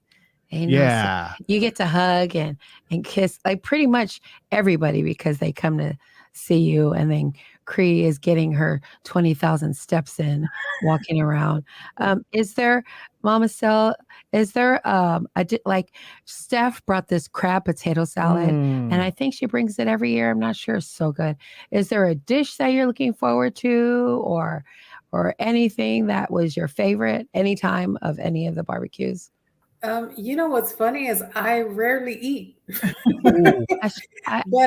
F: get to hug and kiss like pretty much everybody because they come to see you. And then Cree is getting her 20,000 steps in, walking around. Is there, Mama Sil, like Steph brought this crab potato salad and I think she brings it every year. I'm not sure. It's so good. Is there a dish that you're looking forward to or anything that was your favorite anytime of any of the barbecues?
G: What's funny is I rarely eat,
F: but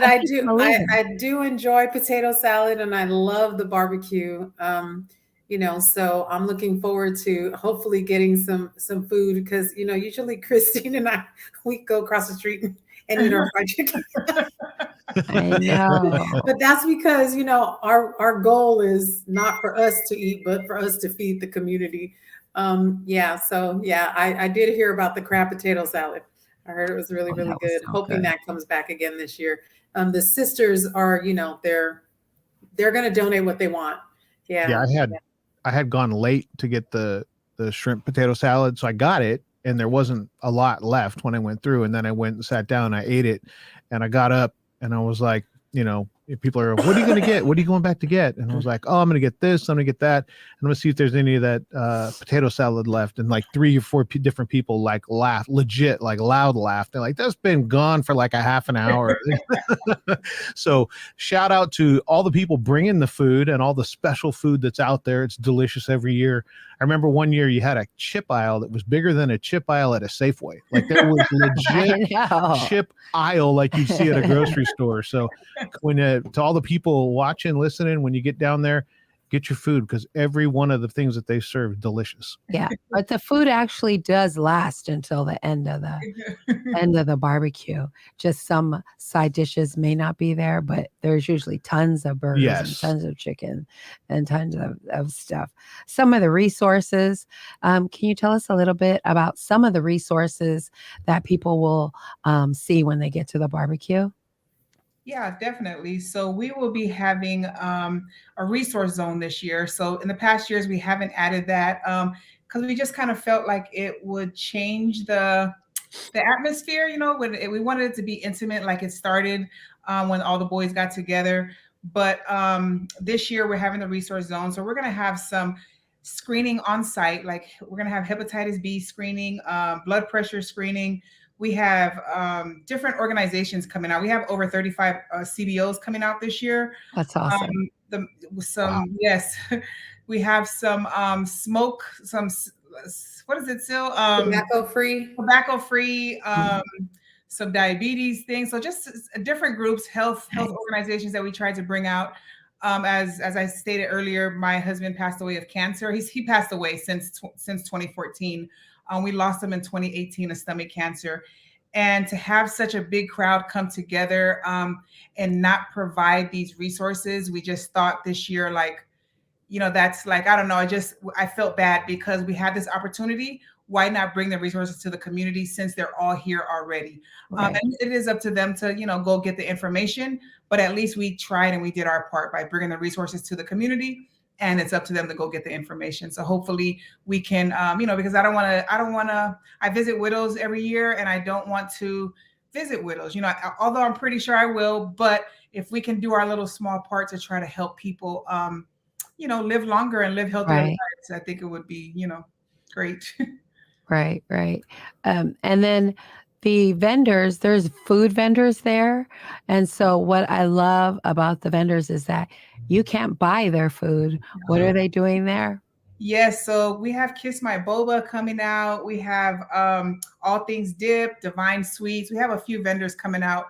G: I do enjoy potato salad and I love the barbecue. So I'm looking forward to hopefully getting some food because, usually Christine and we go across the street and eat our fried chicken.
F: I know.
G: But that's because, our goal is not for us to eat, but for us to feed the community. I did hear about the crab potato salad. I heard it was really,
F: Oh,
G: really
F: that was
G: good.
F: so
G: Hoping
F: good.
G: that comes back again this year. The sisters are, they're going to donate what they want.
E: Yeah, I had gone late to get the shrimp potato salad, so I got it, and there wasn't a lot left when I went through, and then I went and sat down, I ate it, and I got up, and I was like, people are, what are you going to get? What are you going back to get? And I was like, oh, I'm going to get this, I'm going to get that. I'm going to see if there's any of that potato salad left. And like 3 or 4 different people like laugh, legit, like loud laugh. They're like, that's been gone for like a half an hour. So shout out to all the people bringing the food and all the special food that's out there. It's delicious every year. I remember one year you had a chip aisle that was bigger than a chip aisle at a Safeway. Like there was legit chip aisle like you see at a grocery store. So when to all the people watching, listening, when you get down there, get your food because every one of the things that they serve is delicious.
F: Yeah, but the food actually does last until the end of the barbecue. Just some side dishes may not be there, but there's usually tons of burgers and tons of chicken and tons of stuff. Some of the resources, can you tell us a little bit about some of the resources that people will see when they get to the barbecue?
D: Yeah, definitely. So we will be having a resource zone this year. So in the past years, we haven't added that because we just kind of felt like it would change the atmosphere. We wanted it to be intimate, like it started when all the boys got together. But this year, we're having the resource zone. So we're going to have some screening on site. Like we're going to have hepatitis B screening, blood pressure screening. We have different organizations coming out. We have over 35 CBOs coming out this year.
F: That's awesome.
D: Yes, we have some smoke, what is it still?
G: Tobacco
D: free, some diabetes things. So just different groups, health organizations that we tried to bring out. As I stated earlier, my husband passed away of cancer. He passed away since 2014. We lost him in 2018 of stomach cancer. And to have such a big crowd come together and not provide these resources, we just thought this year, that's like, I don't know, I felt bad because we had this opportunity. Why not bring the resources to the community since they're all here already?
F: Right.
D: And it is up to them to, go get the information, but at least we tried and we did our part by bringing the resources to the community. And it's up to them to go get the information. So hopefully we can, because I visit widows every year and I don't want to visit widows, although I'm pretty sure I will, but if we can do our little small part to try to help people, live longer and live healthier lives, I think it would be, great.
F: Right. And then the vendors, there's food vendors there. And so what I love about the vendors is that you can't buy their food. What are they doing there?
D: Yes, so we have Kiss My Boba coming out. We have All Things Dip, Divine Sweets. We have a few vendors coming out,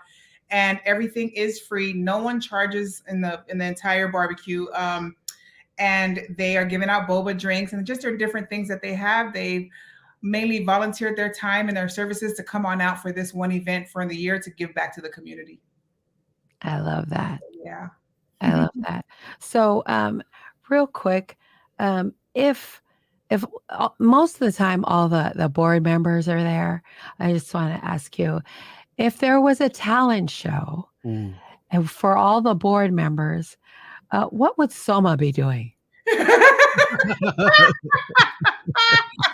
D: and everything is free. No one charges in the entire barbecue. And they are giving out boba drinks and just their different things that they have. They've mainly volunteered their time and their services to come on out for this one event for the year to give back to the community.
F: I love that.
D: Yeah.
F: I love that. So, real quick, if most of the time all the board members are there, I just want to ask you, if there was a talent show and for all the board members, what would Soma be doing?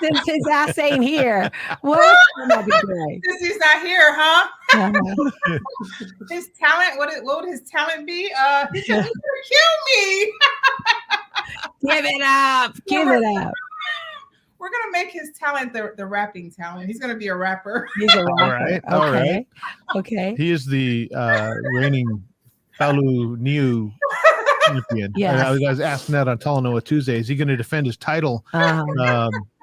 F: Since his ass ain't here, what would Soma be doing?
D: Since he's not here, huh? His talent, what would his talent be? He said, "You're gonna kill me."
F: Give it up. Give it up.
D: We're gonna make his talent the rapping talent. He's gonna be a rapper.
F: He's a rapper.
E: All right.
F: Okay.
E: He is the reigning Palu Niu champion.
F: Yes.
E: I was asking that on Talanoa Tuesday. Is he going to defend his title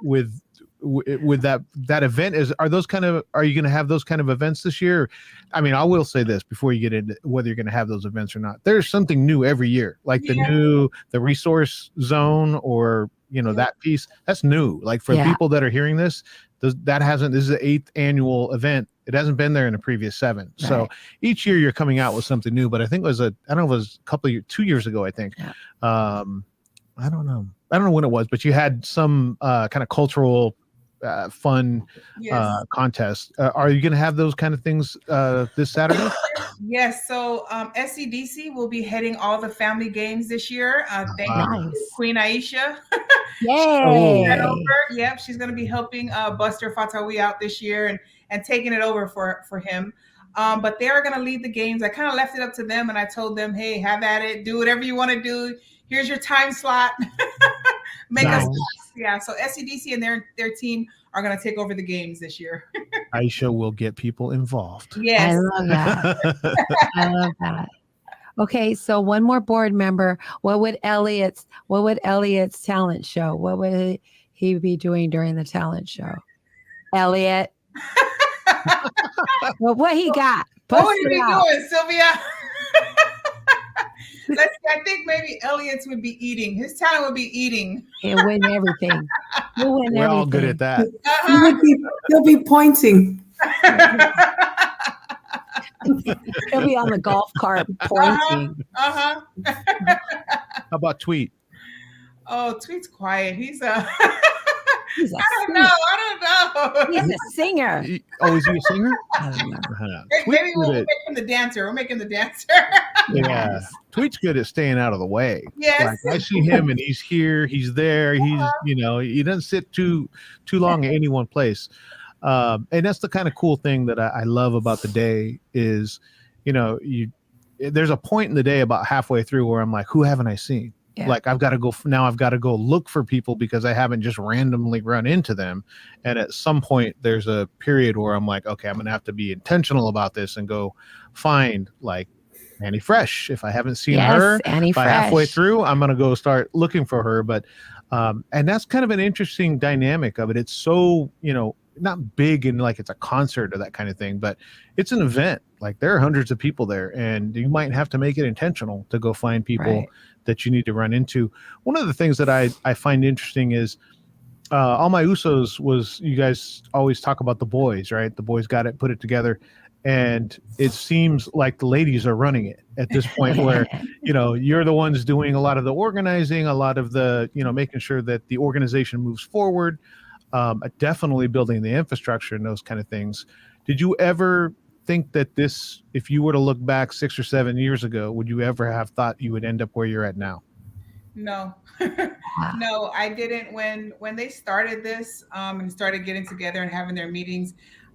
E: with with that event, are you going to have those kind of events this year? I mean, I will say this before you get into whether you're going to have those events or not. There's something new every year, like the resource zone, or that piece that's new. Like for people that are hearing this, this is the 8th annual event. It hasn't been there in the previous 7. Right. So each year you're coming out with something new. But I think it was 2 years ago. I think. Yeah. I don't know when it was, but you had some kind of cultural fun contest. Are you going to have those kind of things this Saturday?
D: Yes. So SCDC will be heading all the family games this year. Thank you, Queen Aisha.
F: Yay!
D: Yep, she's going to be helping Buster Fatawi out this year and taking it over for him. But they are going to lead the games. I kind of left it up to them, and I told them, hey, have at it. Do whatever you want to do. Here's your time slot. Make us. Yeah. So SCDC and their team are going to take over the games this year.
E: Aisha will get people involved.
D: Yes.
F: I love that. I love that. Okay, so one more board member. What would Elliot's talent show? What would he be doing during the talent show? Elliot. Well, what he got?
D: What would he be doing, Sylvia? I think maybe Elliot's would be eating. His talent would be eating.
F: He'll win everything.
E: We're all good at that.
G: He'll be pointing.
F: He'll be on the golf cart pointing.
E: How about Tweet?
D: Oh, Tweet's quiet. He's a I don't know.
F: He's a singer.
E: Is he a singer?
F: I don't know.
D: Maybe we'll make him the dancer. We'll make him the dancer.
E: Yeah. Tweet's good at staying out of the way.
D: Yes.
E: Like, I see him and he's here, he's there, he's he doesn't sit too long in any one place. And that's the kind of cool thing that I love about the day is, there's a point in the day about halfway through where I'm like, who haven't I seen? Yeah. Like I've got to go look for people because I haven't just randomly run into them. And at some point there's a period where I'm like, okay, I'm going to have to be intentional about this and go find like Annie Fresh. If I haven't seen her by halfway through, I'm going to go start looking for her. But, and that's kind of an interesting dynamic of it. It's so, not big and like it's a concert or that kind of thing, but it's an event. Like there are hundreds of people there and you might have to make it intentional to go find people that you need to run into. One of the things that I find interesting is All My Usos was, you guys always talk about the boys, right? The boys put it together. And it seems like the ladies are running it at this point where, you're the ones doing a lot of the organizing, a lot of the, making sure that the organization moves forward, definitely building the infrastructure and those kind of things. Did you ever think that if you were to look back 6 or 7 years ago, would you ever have thought you would end up where you're at now?
D: No, no, I didn't. When they started this and started getting together and having their meetings,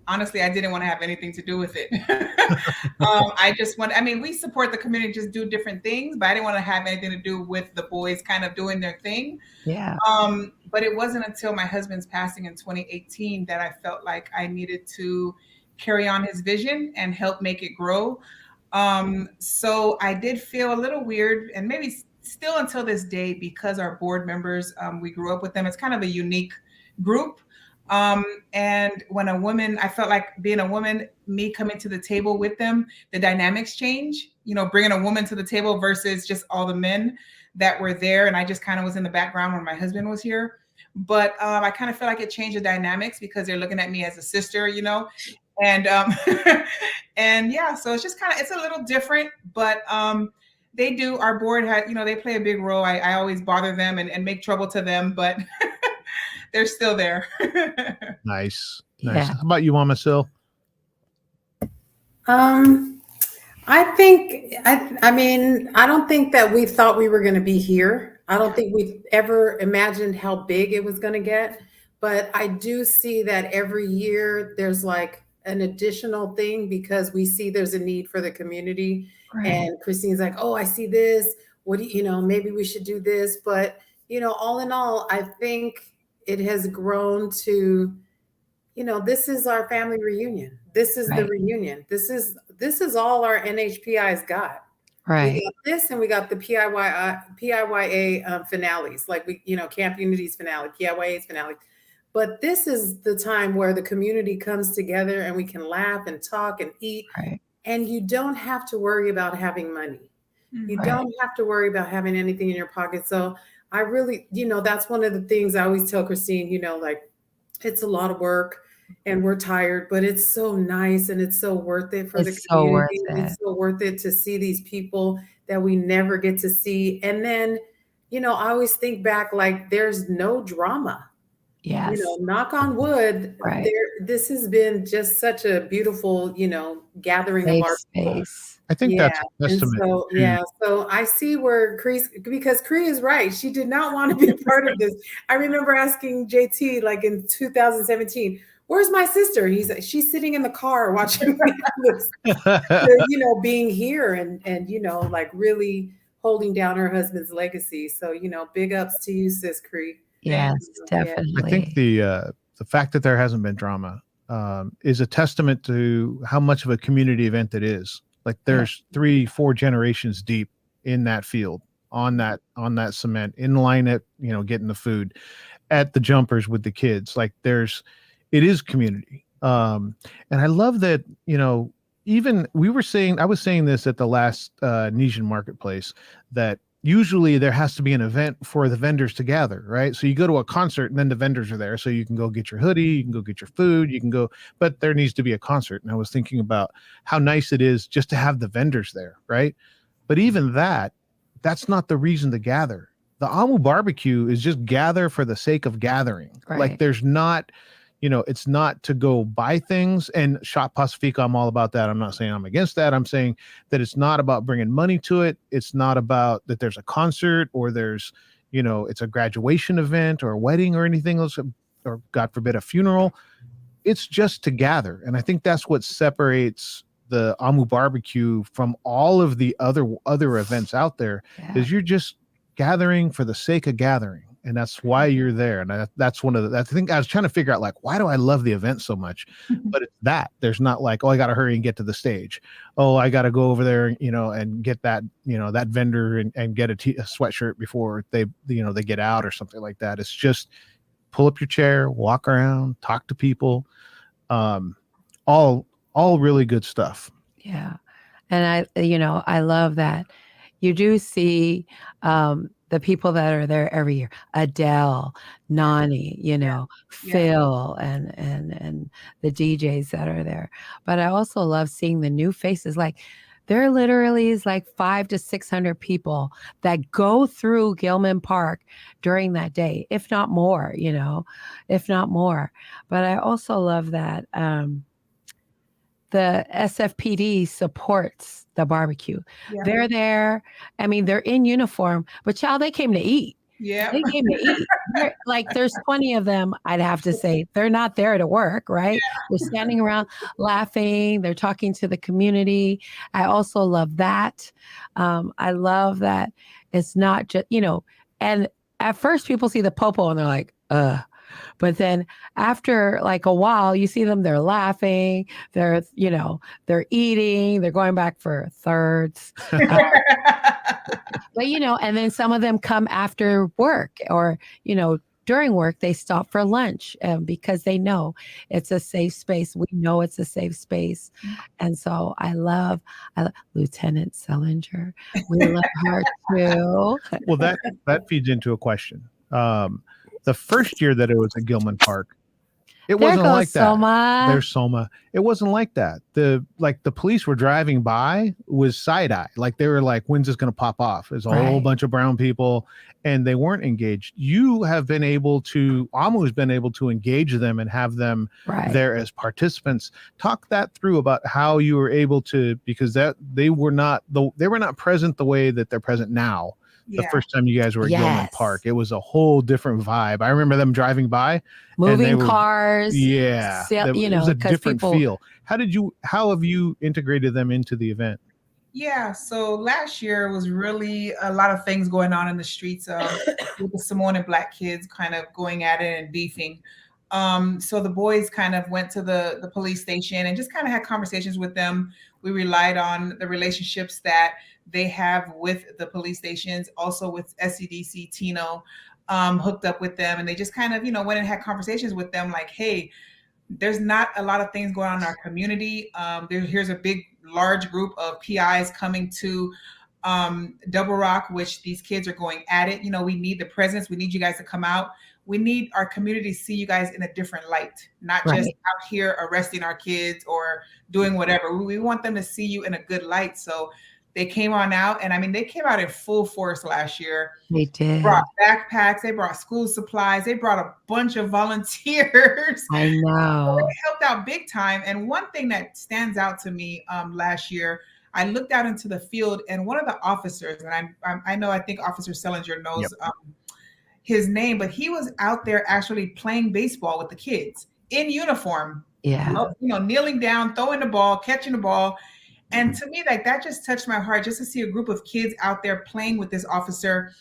D: honestly, I didn't want to have anything to do with it. We support the community, just do different things, but I didn't want to have anything to do with the boys kind of doing their thing. Yeah. But it wasn't until my husband's passing in 2018 that I felt like I needed to carry on his vision and help make it grow. So I did feel a little weird, and maybe still until this day, because our board members, we grew up with them. It's kind of a unique group. And when I felt like being a woman, me coming to the table with them, the dynamics change, bringing a woman to the table versus just all the men that were there. And I just kind of was in the background when my husband was here. But I kind of feel like it changed the dynamics because they're looking at me as a sister, and and yeah, so it's just it's a little different, but they do. Our board had, they play a big role. I always bother them and make trouble to them, but they're still there.
E: Nice. Yeah. How about you, Mama Sil?
G: I think, I don't think that we thought we were going to be here. I don't think we ever imagined how big it was going to get, but I do see that every year there's like an additional thing because we see there's a need for the community. Right. And Christine's like, oh, I see this. What do maybe we should do this. But, all in all, I think it has grown to, this is our family reunion. This is the reunion. This is all our NHPI's got. Right. We got this, and we got the PIYA finales, like Camp Unity's finale, PIYA's finale. But this is the time where the community comes together and we can laugh and talk and eat.
F: Right.
G: And you don't have to worry about having money. You
F: Right.
G: don't have to worry about having anything in your pocket. So I really, that's one of the things I always tell Christine, like it's a lot of work and we're tired, but it's so nice and it's so worth it for the
F: It's so worth
G: community.
F: it.
G: It's so worth it to see these people that we never get to see. And then, I always think back like there's no drama.
F: Yes.
G: Knock on wood,
F: Right.
G: this has been just such a beautiful, gathering
F: Safe
G: of our
F: space.
E: I think that's a
G: and
E: testament
G: so
E: to
G: so I see where because Cree is right. She did not want to be a part of this. I remember asking JT like in 2017, "Where's my sister?" He's like, "She's sitting in the car watching Netflix," being here and like really holding down her husband's legacy. So big ups to you, sis Cree.
F: Yes,
G: Yeah.
F: definitely.
E: I think the fact that there hasn't been drama is a testament to how much of a community event it is. Like there's 3-4 generations deep in that field, on that cement, in line at getting the food, at the jumpers with the kids. Like it is community. And I love that even I was saying this at the last Nesian marketplace, that usually there has to be an event for the vendors to gather, right? So you go to a concert and then the vendors are there. So you can go get your hoodie, you can go get your food, you can go, but there needs to be a concert. And I was thinking about how nice it is just to have the vendors there, right? But even that's not the reason to gather. The AMU barbecue is just gather for the sake of gathering.
F: Right.
E: Like there's not, it's not to go buy things. And Shop Pacifica, I'm all about that. I'm not saying I'm against that. I'm saying that it's not about bringing money to it. It's not about that there's a concert or there's, it's a graduation event or a wedding or anything else, or God forbid, a funeral. It's just to gather. And I think that's what separates the AMU barbecue from all of the other events out there, is you're just gathering for the sake of gathering. And that's why you're there. And that's one of the, I think I was trying to figure out like, why do I love the event so much? But it's that there's not like, oh, I got to hurry and get to the stage. Oh, I got to go over there, and get that, that vendor and get a sweatshirt before they get out or something like that. It's just pull up your chair, walk around, talk to people. All really good stuff.
F: Yeah. And I love that you do see, the people that are there every year, Adele, Nani, Phil, and the DJs that are there. But I also love seeing the new faces. Like there literally is like 500 to 600 people that go through Gilman Park during that day, if not more, if not more. But I also love that the SFPD supports the barbecue.
D: Yeah.
F: They're there. I mean, they're in uniform, but child, they came to eat.
D: Yeah.
F: They came to eat. Like there's 20 of them, I'd have to say. They're not there to work, right? They're standing around laughing. They're talking to the community. I also love that. I love that it's not just, and at first people see the popo and they're like, but then after like a while, you see them, they're laughing, they're eating, they're going back for thirds. But, and then some of them come after work or, during work, they stop for lunch because they know it's a safe space. We know it's a safe space. And so I love Lieutenant Selinger. We love her too.
E: Well, that feeds into a question. The first year that it was at Gilman Park, it wasn't like that.
F: Soma.
E: There's Soma. It wasn't like that. The police were driving by was side eye. Like they were like, when's this going to pop off? There's a whole bunch of brown people and they weren't engaged. You have been able to, AMU has been able to engage them and have them there as participants. Talk that through about how you were able to, because they were not present the way that they're present now. The first time you guys were at Gilman Park, it was a whole different vibe. I remember them driving by,
F: moving cars.
E: Yeah, it was a different feel. How have you integrated them into the event?
D: Yeah, so last year was really a lot of things going on in the streets with the Samoan and Black kids kind of going at it and beefing. So the boys kind of went to the police station and just kind of had conversations with them. We relied on the relationships that they have with the police stations, also with SCDC, Tino, hooked up with them, and they just kind of, went and had conversations with them like, hey, there's not a lot of things going on in our community. Here's a large group of PIs coming to Double Rock, which these kids are going at it. We need the presence. We need you guys to come out. We need our community to see you guys in a different light, not just out here arresting our kids or doing whatever. We want them to see you in a good light. So they came on out, and I mean, they came out in full force last year.
F: They did.
D: They brought backpacks, they brought school supplies, they brought a bunch of volunteers.
F: I know.
D: So they helped out big time. And one thing that stands out to me last year, I looked out into the field, and one of the officers, and I think Officer Selinger knows his name, but he was out there actually playing baseball with the kids in uniform.
F: Yeah.
D: Kneeling down, throwing the ball, catching the ball. And to me, like, that just touched my heart, just to see a group of kids out there playing with this officer.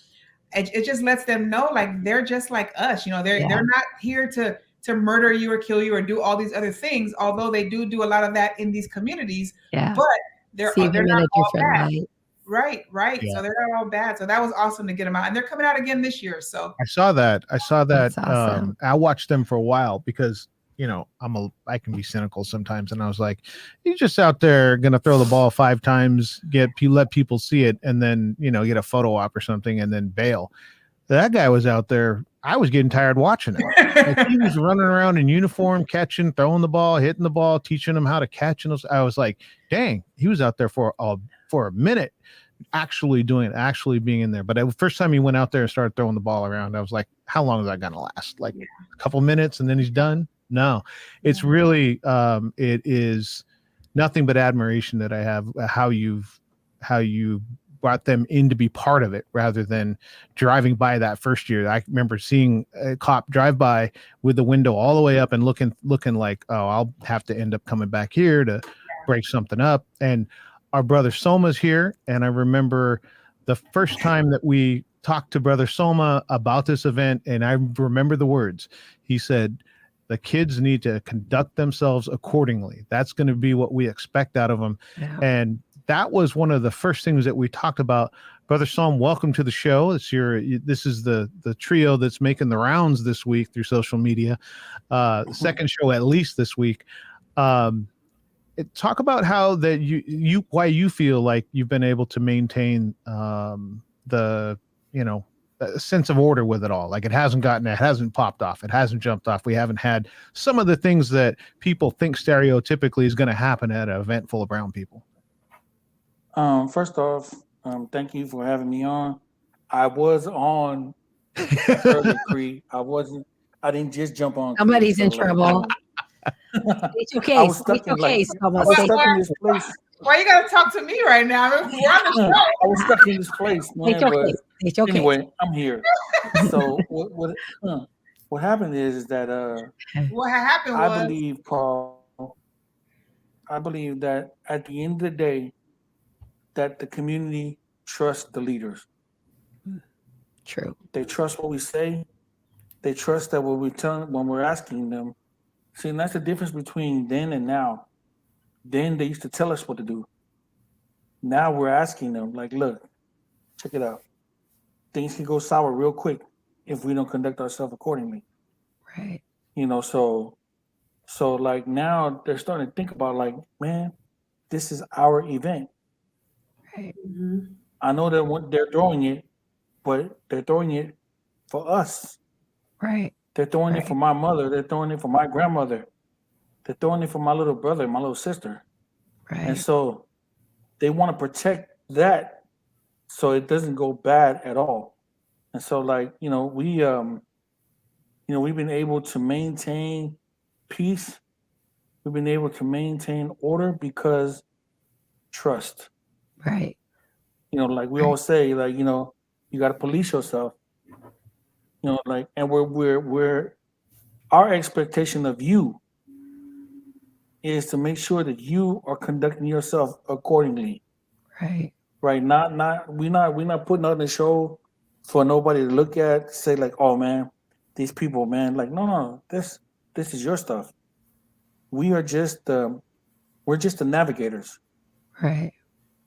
D: It just lets them know, like, they're just like us. They're not here to murder you or kill you or do all these other things, although they do a lot of that in these communities.
F: Yeah.
D: But they're not all bad.
F: Light.
D: Right. Yeah. So they're not all bad. So that was awesome to get them out, and they're coming out again this year. So
E: I saw that.
F: That's awesome.
E: I watched them for a while because I can be cynical sometimes, and I was like, you're just out there gonna throw the ball 5 times, let people see it, and then get a photo op or something, and then bail. That guy was out there. I was getting tired watching it. Like, he was running around in uniform, catching, throwing the ball, hitting the ball, teaching them how to catch. And I was like, dang, he was out there for a minute, actually doing it, actually being in there. But the first time he went out there and started throwing the ball around, I was like, how long is that gonna last? Like a couple minutes, and then he's done. No, it's really it is nothing but admiration that I have how you brought them in to be part of it rather than driving by that first year. I remember seeing a cop drive by with the window all the way up and looking like, oh, I'll have to end up coming back here to break something up. And our brother Soma's here, and I remember the first time that we talked to Brother Soma about this event, and I remember the words. He said, the kids need to conduct themselves accordingly. That's going to be what we expect out of them. Yeah. And that was one of the first things that we talked about. Brother Som, welcome to the show. This is the trio that's making the rounds this week through social media. Second show at least this week. Talk about how that why you feel like you've been able to maintain the sense of order with it all. Like, it hasn't popped off. It hasn't jumped off. We haven't had some of the things that people think stereotypically is going to happen at an event full of brown people.
H: First off, thank you for having me on. I was on earlier, Cree. I didn't just jump on.
F: Somebody's in trouble. It's okay.
H: I was stuck in this place.
D: Why you gotta talk to me right now? We're on the show.
H: I was stuck in this place, man.
F: It's okay.
H: Anyway, I'm here. So what happened is that
D: what happened was,
H: I believe, Paul. I believe that at the end of the day, that the community trusts the leaders.
F: True.
H: They trust what we say. They trust that what we tell when we're asking them. See, and that's the difference between then and now. Then they used to tell us what to do. Now we're asking them, like, look, check it out. Things can go sour real quick if we don't conduct ourselves accordingly.
F: Right.
H: So like, now they're starting to think about, like, man, this is our event.
F: Right.
G: Mm-hmm.
H: I know that they're throwing it, but they're throwing it for us.
F: Right.
H: They're throwing it for my mother. They're throwing it for my grandmother. They're throwing it for my little brother, my little sister.
F: Right.
H: And so they want to protect that so it doesn't go bad at all. And so, like, we've been able to maintain peace. We've been able to maintain order because trust.
F: Right.
H: Like we all say, like, you got to police yourself. Like, and we're our expectation of you is to make sure that you are conducting yourself accordingly.
F: Right.
H: Right. We're not putting on the show for nobody to look at, say, like, oh man, these people, man. Like, no, this is your stuff. We are just we're just the navigators.
F: Right.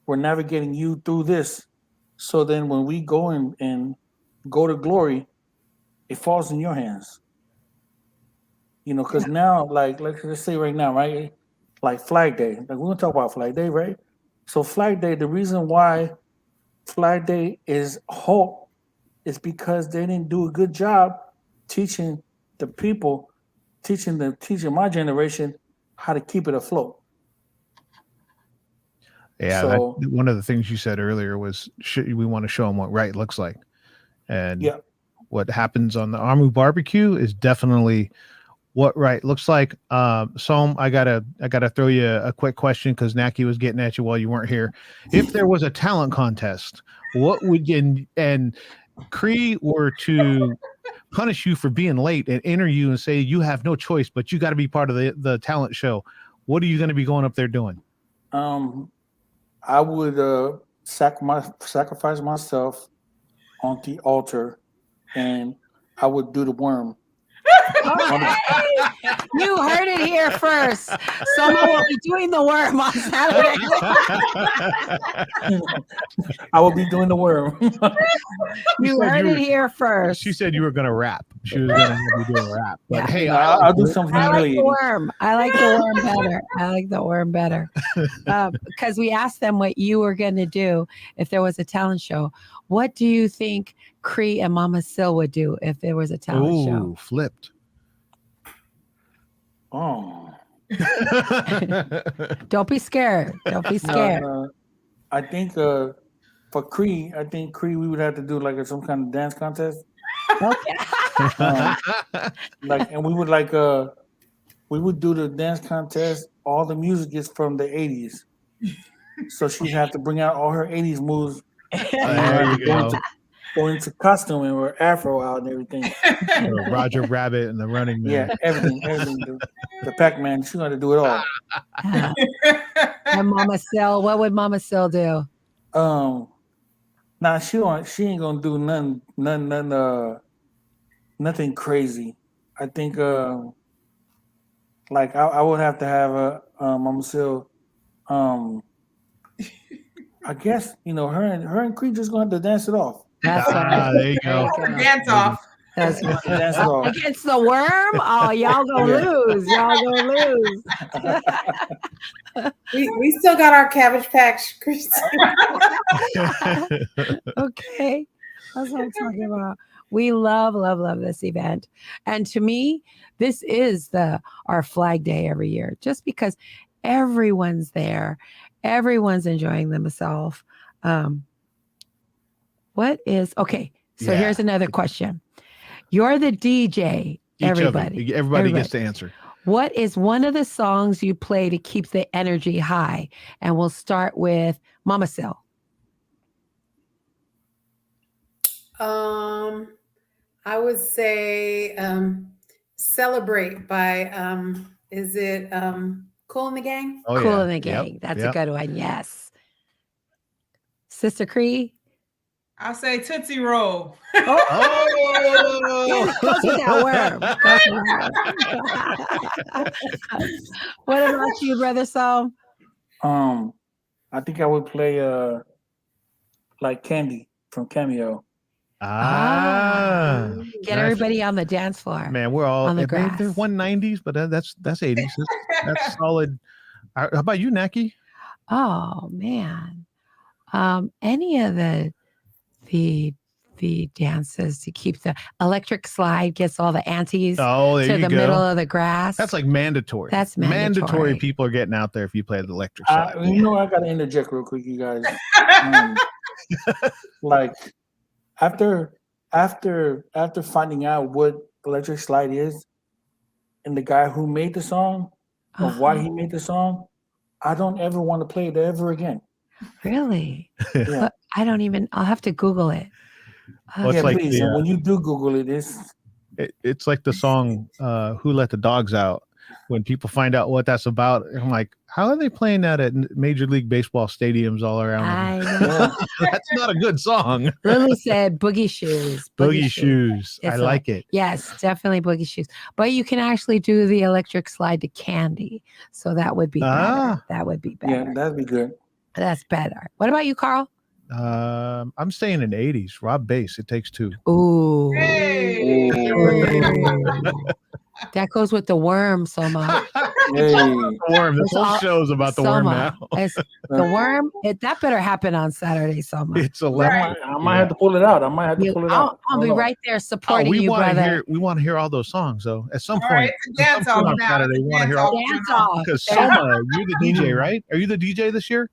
H: We're navigating you through this. So then when we go and go to glory, it falls in your hands. You know, because now, like, let's say right now, right? Like Flag Day. Like, we're gonna talk about Flag Day, right? So Flag Day, the reason why Flag Day is halt is because they didn't do a good job teaching the people, teaching my generation how to keep it afloat.
E: Yeah,
H: So
E: one of the things you said earlier was we want to show them what right looks like, and
H: yeah,
E: what happens on the AMU barbecue is definitely what right looks like. So I gotta throw you a quick question because Naki was getting at you while you weren't here. If there was a talent contest, what would and Cree were to punish you for being late and enter you and say you have no choice, but you got to be part of the talent show, what are you going to be going up there doing?
H: I would sacrifice myself on the altar, and I would do the worm.
F: Okay. You heard it here first. Someone will be doing the worm on Saturday.
H: I will be doing the worm.
F: You heard it here first.
E: She said you were going to rap. She was going to be doing rap. But
F: Yeah.
E: hey,
H: I'll do something
F: I like the
H: humiliating.
F: worm. I like the worm better. I like the worm better. Because we asked them what you were going to do if there was a talent show. What do you think Cree and Mama Sil would do if there was a talent show?
E: Flipped.
H: Oh.
F: Don't be scared. Don't be scared.
H: I think for Cree, we would have to do like some kind of dance contest.
F: Okay.
H: And we would do the dance contest. All the music is from the 80s. So she'd have to bring out all her 80s moves.
E: There you go.
H: Go into costume and wear afro out and everything.
E: Roger Rabbit and the Running Man.
H: Yeah, everything. The Pac-Man, she's going to do it all.
F: And Mama Sil, what would Mama Sil do?
H: Nah, she ain't gonna do nothing crazy. I think I would have to have Mama Sil. I guess her and Cree just gonna have to dance it off.
F: That's
E: there you go.
D: Dance off.
F: That's
H: Dance it off.
F: against the worm. Oh, y'all gonna lose. Y'all gonna lose.
G: We still got our Cabbage Patch, Christine.
F: Okay, that's what I'm talking about. We love this event, and to me, this is our Flag Day every year, just because everyone's there, everyone's enjoying themselves. Here's another question. You're the DJ. Everybody
E: gets to answer.
F: What is one of the songs you play to keep the energy high? And we'll start with Mama Sil.
G: I would say Celebrate by is it Cool in the Gang?
E: Oh,
F: Cool
E: yeah.
F: in the Gang.
E: Yep.
F: That's a good one. Yes. Sister Cree.
D: I'll say Tootsie Roll.
F: Yeah, goes with that worm. What about you, Brother Saul?
H: I think I would play like Candy from Cameo.
F: Get everybody on the dance floor.
E: Man, we're all
F: on the grass.
E: They're 190s, but that's 80s. That's solid. How about you, Naki?
F: Oh man, any of the dances to keep the electric slide gets all the aunties to the middle of the grass.
E: That's like mandatory.
F: That's mandatory.
E: People are getting out there if you play the electric slide.
H: I got to interject real quick, you guys. Like after finding out what electric slide is, and the guy who made the song, of why he made the song, I don't ever want to play it ever again.
F: Really?
H: Yeah.
F: I'll have to Google it.
H: Please. And when you do Google it,
E: it's like the song Who Let the Dogs Out. When people find out what that's about, I'm like, how are they playing that at Major League Baseball stadiums all around?
F: I know.
E: That's not a good song.
F: Lily said Boogie Shoes.
E: Boogie Shoes. I like it.
F: Yes, definitely Boogie Shoes. But you can actually do the electric slide to Candy. So that would be better. That would be better.
H: Yeah, that'd be good.
F: That's better. What about you, Carl?
E: I'm staying in the 80s. Rob Bass, It Takes Two.
F: Ooh.
D: Hey.
F: That goes with the worm, Soma.
E: The worm. This
F: It's
E: whole
F: all-
E: show's about the worm
F: Soma.
E: now.
F: It's the worm. That better happen on Saturday, Soma.
E: It's a
H: I might have to pull it out. I might have to pull it out.
F: I'll be right there supporting
E: we
F: you,
E: want to
F: brother.
E: hear. We want to hear all those songs, though. At some
D: All
E: point,
D: right, dance off
E: on
D: now.
E: Saturday, we want to hear all.
F: Dance off.
E: Because Soma, you're the DJ, right? Are you the DJ this year?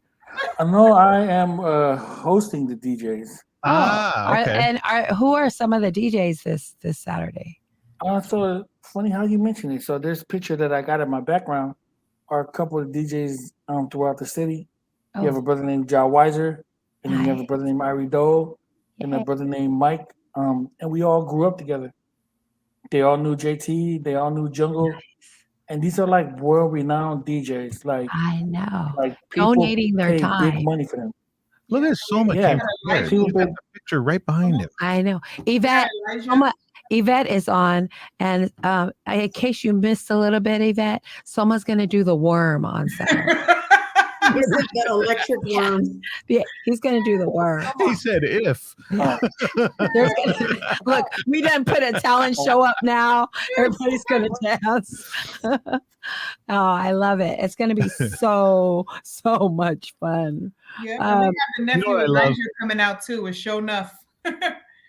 H: No, I am hosting the DJs.
E: Okay.
F: Who are some of the DJs this Saturday?
H: So funny how you mentioned it. So this picture that I got in my background are a couple of DJs throughout the city. You have a brother named John Weiser, and then you have a brother named Irie Dole, and a brother named Mike. And we all grew up together. They all knew JT. They all knew Jungle. And these are like world-renowned DJs. Like
F: I know,
H: like
F: donating their time.
H: big money for them.
E: Look at Soma.
H: Yeah,
E: He's got the picture right behind him.
F: I know. Yvette is on, and in case you missed a little bit, Yvette, Soma's going to do the worm on Saturday.
G: That electric worm.
F: Yeah, he's going to do the worm.
E: He said if.
F: Look, we done put a talent show up now. Everybody's going to dance. Oh, I love it. It's going to be so much fun.
D: Yeah, and we have the nephew Elijah coming out too with Show Enough.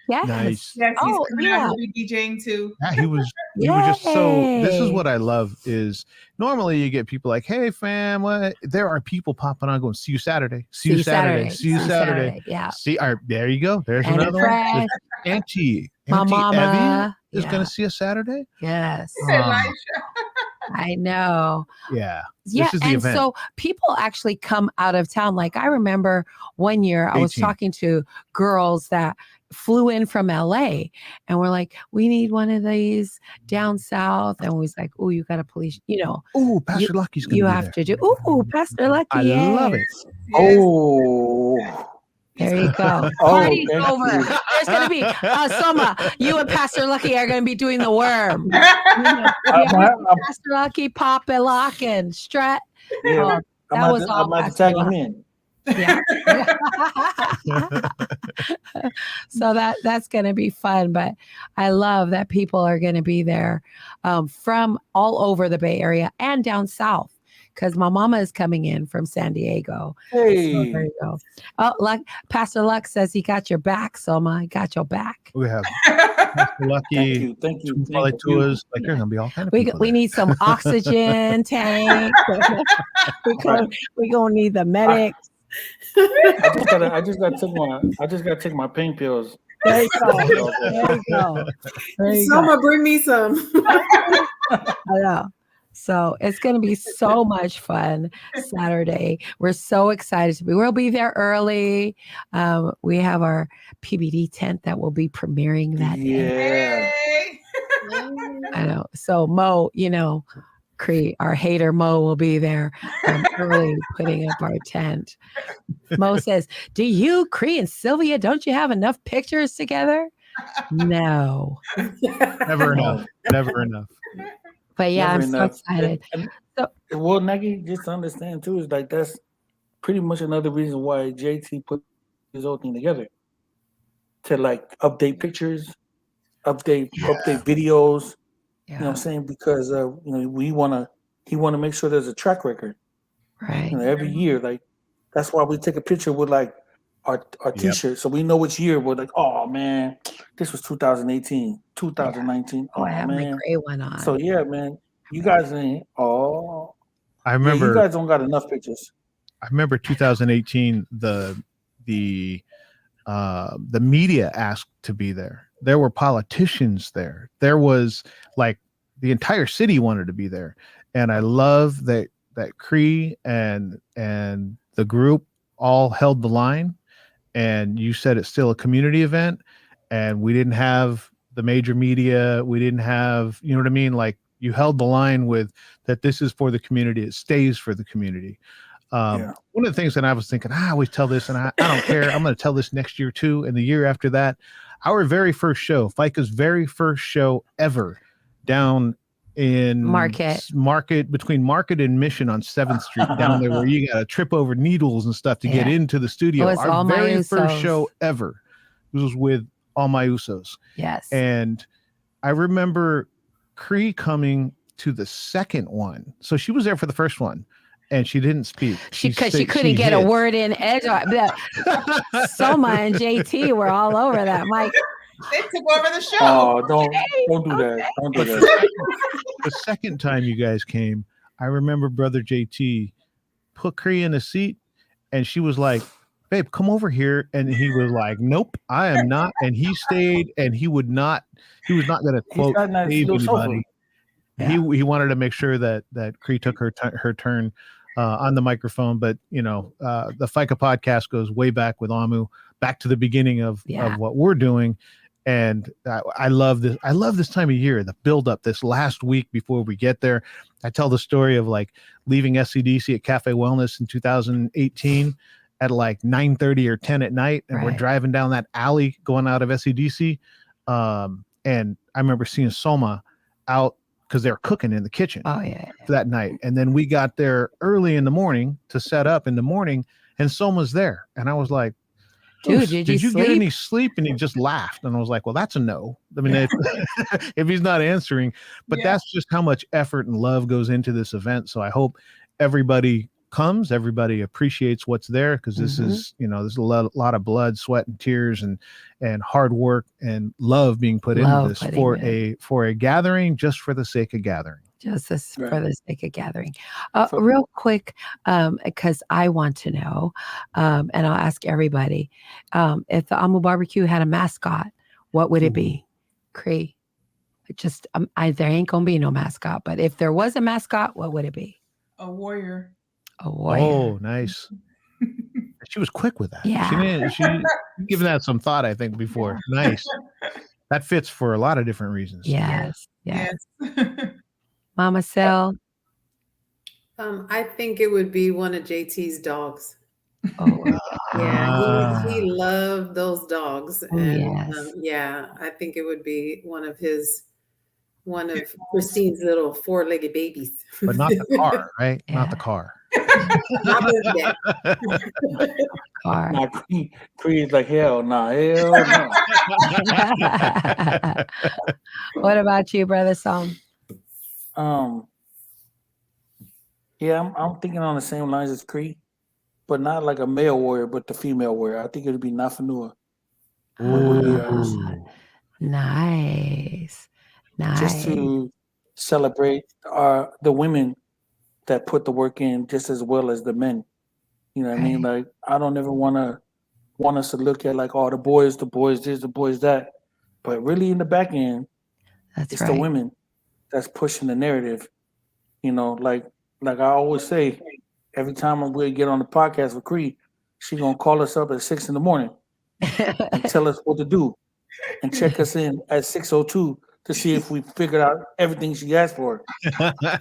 F: Yes.
E: Nice.
D: Yes, he's coming out. He'll be DJing too.
E: Yeah, he was just so. This is what I love. Is normally you get people like, "Hey, fam, what?" There are people popping on going, "See you Saturday. See you Saturday. See you Saturday."
F: Yeah.
E: See, there you go. There's
F: And
E: another one. Auntie
F: mama
E: Evie is going to see us Saturday.
F: Yes.
D: Elijah.
F: I know.
E: Yeah.
F: Yeah,
E: This is the
F: and
E: event.
F: so people actually come out of town. Like I remember one year I was
E: 18.
F: talking to girls that flew in from LA and we're like, we need one of these down south. And we was like, oh, you got a police,
E: Oh, Pastor Lucky's going to be there.
F: You have to do. Oh, Pastor Lucky.
E: I love it.
H: Oh.
F: There you go. Party's over. There's going to be Soma. You and Pastor Lucky are going to be doing the worm. Pastor Lucky, Pop and Lock and Strat.
H: Yeah,
F: that was all.
H: I'm about to tag him in.
F: Yeah. So that's going to be fun, but I love that people are going to be there from all over the Bay Area and down south. Because my mama is coming in from San Diego.
H: Hey.
F: So there you go. Oh, Pastor Luck says he got your back, Soma. I got your back.
E: We have Pastor Lucky.
H: Thank you.
E: Like there's going to be all kind of people
F: We need some oxygen tank. We're gonna need the medics.
H: I just gotta take my pain pills.
F: There you go. There you go.
G: Soma, bring me some.
F: I know. So it's going to be so much fun Saturday. We're so excited to be. We'll be there early. We have our PBD tent that will be premiering that day. I know. So Mo, our hater Mo will be there early putting up our tent. Mo says, "Do you, Cree and Sylvia, don't you have enough pictures together?" No.
E: Never enough. Never enough.
F: But yeah, I'm so excited.
H: Well, Nike, just to understand too, is like that's pretty much another reason why JT put his whole thing together. To like update pictures, update videos.
F: Yeah.
H: You know what I'm saying? Because he wanna make sure there's a track record.
F: Right.
H: Every year, like that's why we take a picture with like our t-shirt, so we know which year we're like, oh man, this was 2018, 2019.
F: I have my gray one on.
H: So yeah, man, you guys ain't. Oh,
E: I remember
H: you guys don't got enough pictures.
E: I remember 2018. The media asked to be there. There were politicians there. There was like the entire city wanted to be there, and I love that Cree and the group all held the line. And you said it's still a community event, and we didn't have the major media. We didn't have, you know what I mean? Like you held the line with that. This is for the community. It stays for the community. One of the things that I was thinking, I always tell this, and I don't care. I'm going to tell this next year too, and the year after that. Our very first show, Faika's very first show ever, down in Market between Market and Mission on 7th Street down there, where you got to trip over needles and stuff to get into the studio. Our
F: All
E: very
F: My
E: first
F: Usos.
E: show ever was with All My Usos.
F: Yes.
E: And I remember Cree coming to the second one. So she was there for the first one and she didn't speak.
F: She couldn't get a word in edgewise. Soma and JT were all over that mic.
D: They took over the show.
H: Oh, don't do that. Don't do that.
E: The second time you guys came, I remember Brother JT put Cree in a seat and she was like, babe, come over here. And he was like, nope, I am not. And he stayed and he was not going to quote save anybody. Yeah. He wanted to make sure that Cree took her turn on the microphone. But, the FICA podcast goes way back with AMU, back to the beginning of what we're doing. And I love this. I love this time of year, the build up this last week before we get there. I tell the story of like leaving SCDC at Cafe Wellness in 2018 at like 9:30 or 10 at night. And we're driving down that alley going out of SCDC. And I remember seeing Soma out because they were cooking in the kitchen that night. And then we got there early in the morning to set up in the morning and Soma's there. And I was like, dude, did you get any sleep? And he just laughed. And I was like, well, that's a no. I mean, if he's not answering, but that's just how much effort and love goes into this event. So I hope everybody comes, everybody appreciates what's there, because this is, there's a lot of blood, sweat, and tears and hard work and love being put into this for a gathering, just for the sake of gathering.
F: Just for the sake of gathering. Real quick, because I want to know, and I'll ask everybody, if the AMU BBQ had a mascot, what would it be? Cree. Just there ain't gonna be no mascot, but if there was a mascot, what would it be?
D: A warrior.
F: A warrior.
E: Oh, nice. She was quick with that.
F: Yeah.
E: She given that some thought, I think, before. Nice. That fits for a lot of different reasons.
F: Yes. Mama Sel.
G: I think it would be one of JT's dogs.
F: Oh,
G: yeah, he loved those dogs, and
F: yes.
G: I think it would be one of Christine's little four-legged babies.
E: But not the car, right? Not the car.
F: Car.
H: Creed's like, hell no.
F: What about you, Brother Som?
H: I'm thinking on the same lines as Cree, but not like a male warrior, but the female warrior. I think it would be Nafanua.
F: Nice.
H: Just to celebrate the women that put the work in just as well as the men. You know what I mean? Like, I don't ever want us to look at like, oh, the boys this, the boys that. But really in the back end, it's the women that's pushing the narrative. Like I always say, every time we get on the podcast with Cree, she gonna call us up at 6 a.m. and tell us what to do, and check us in at 6:02 to see if we figured out everything she asked for.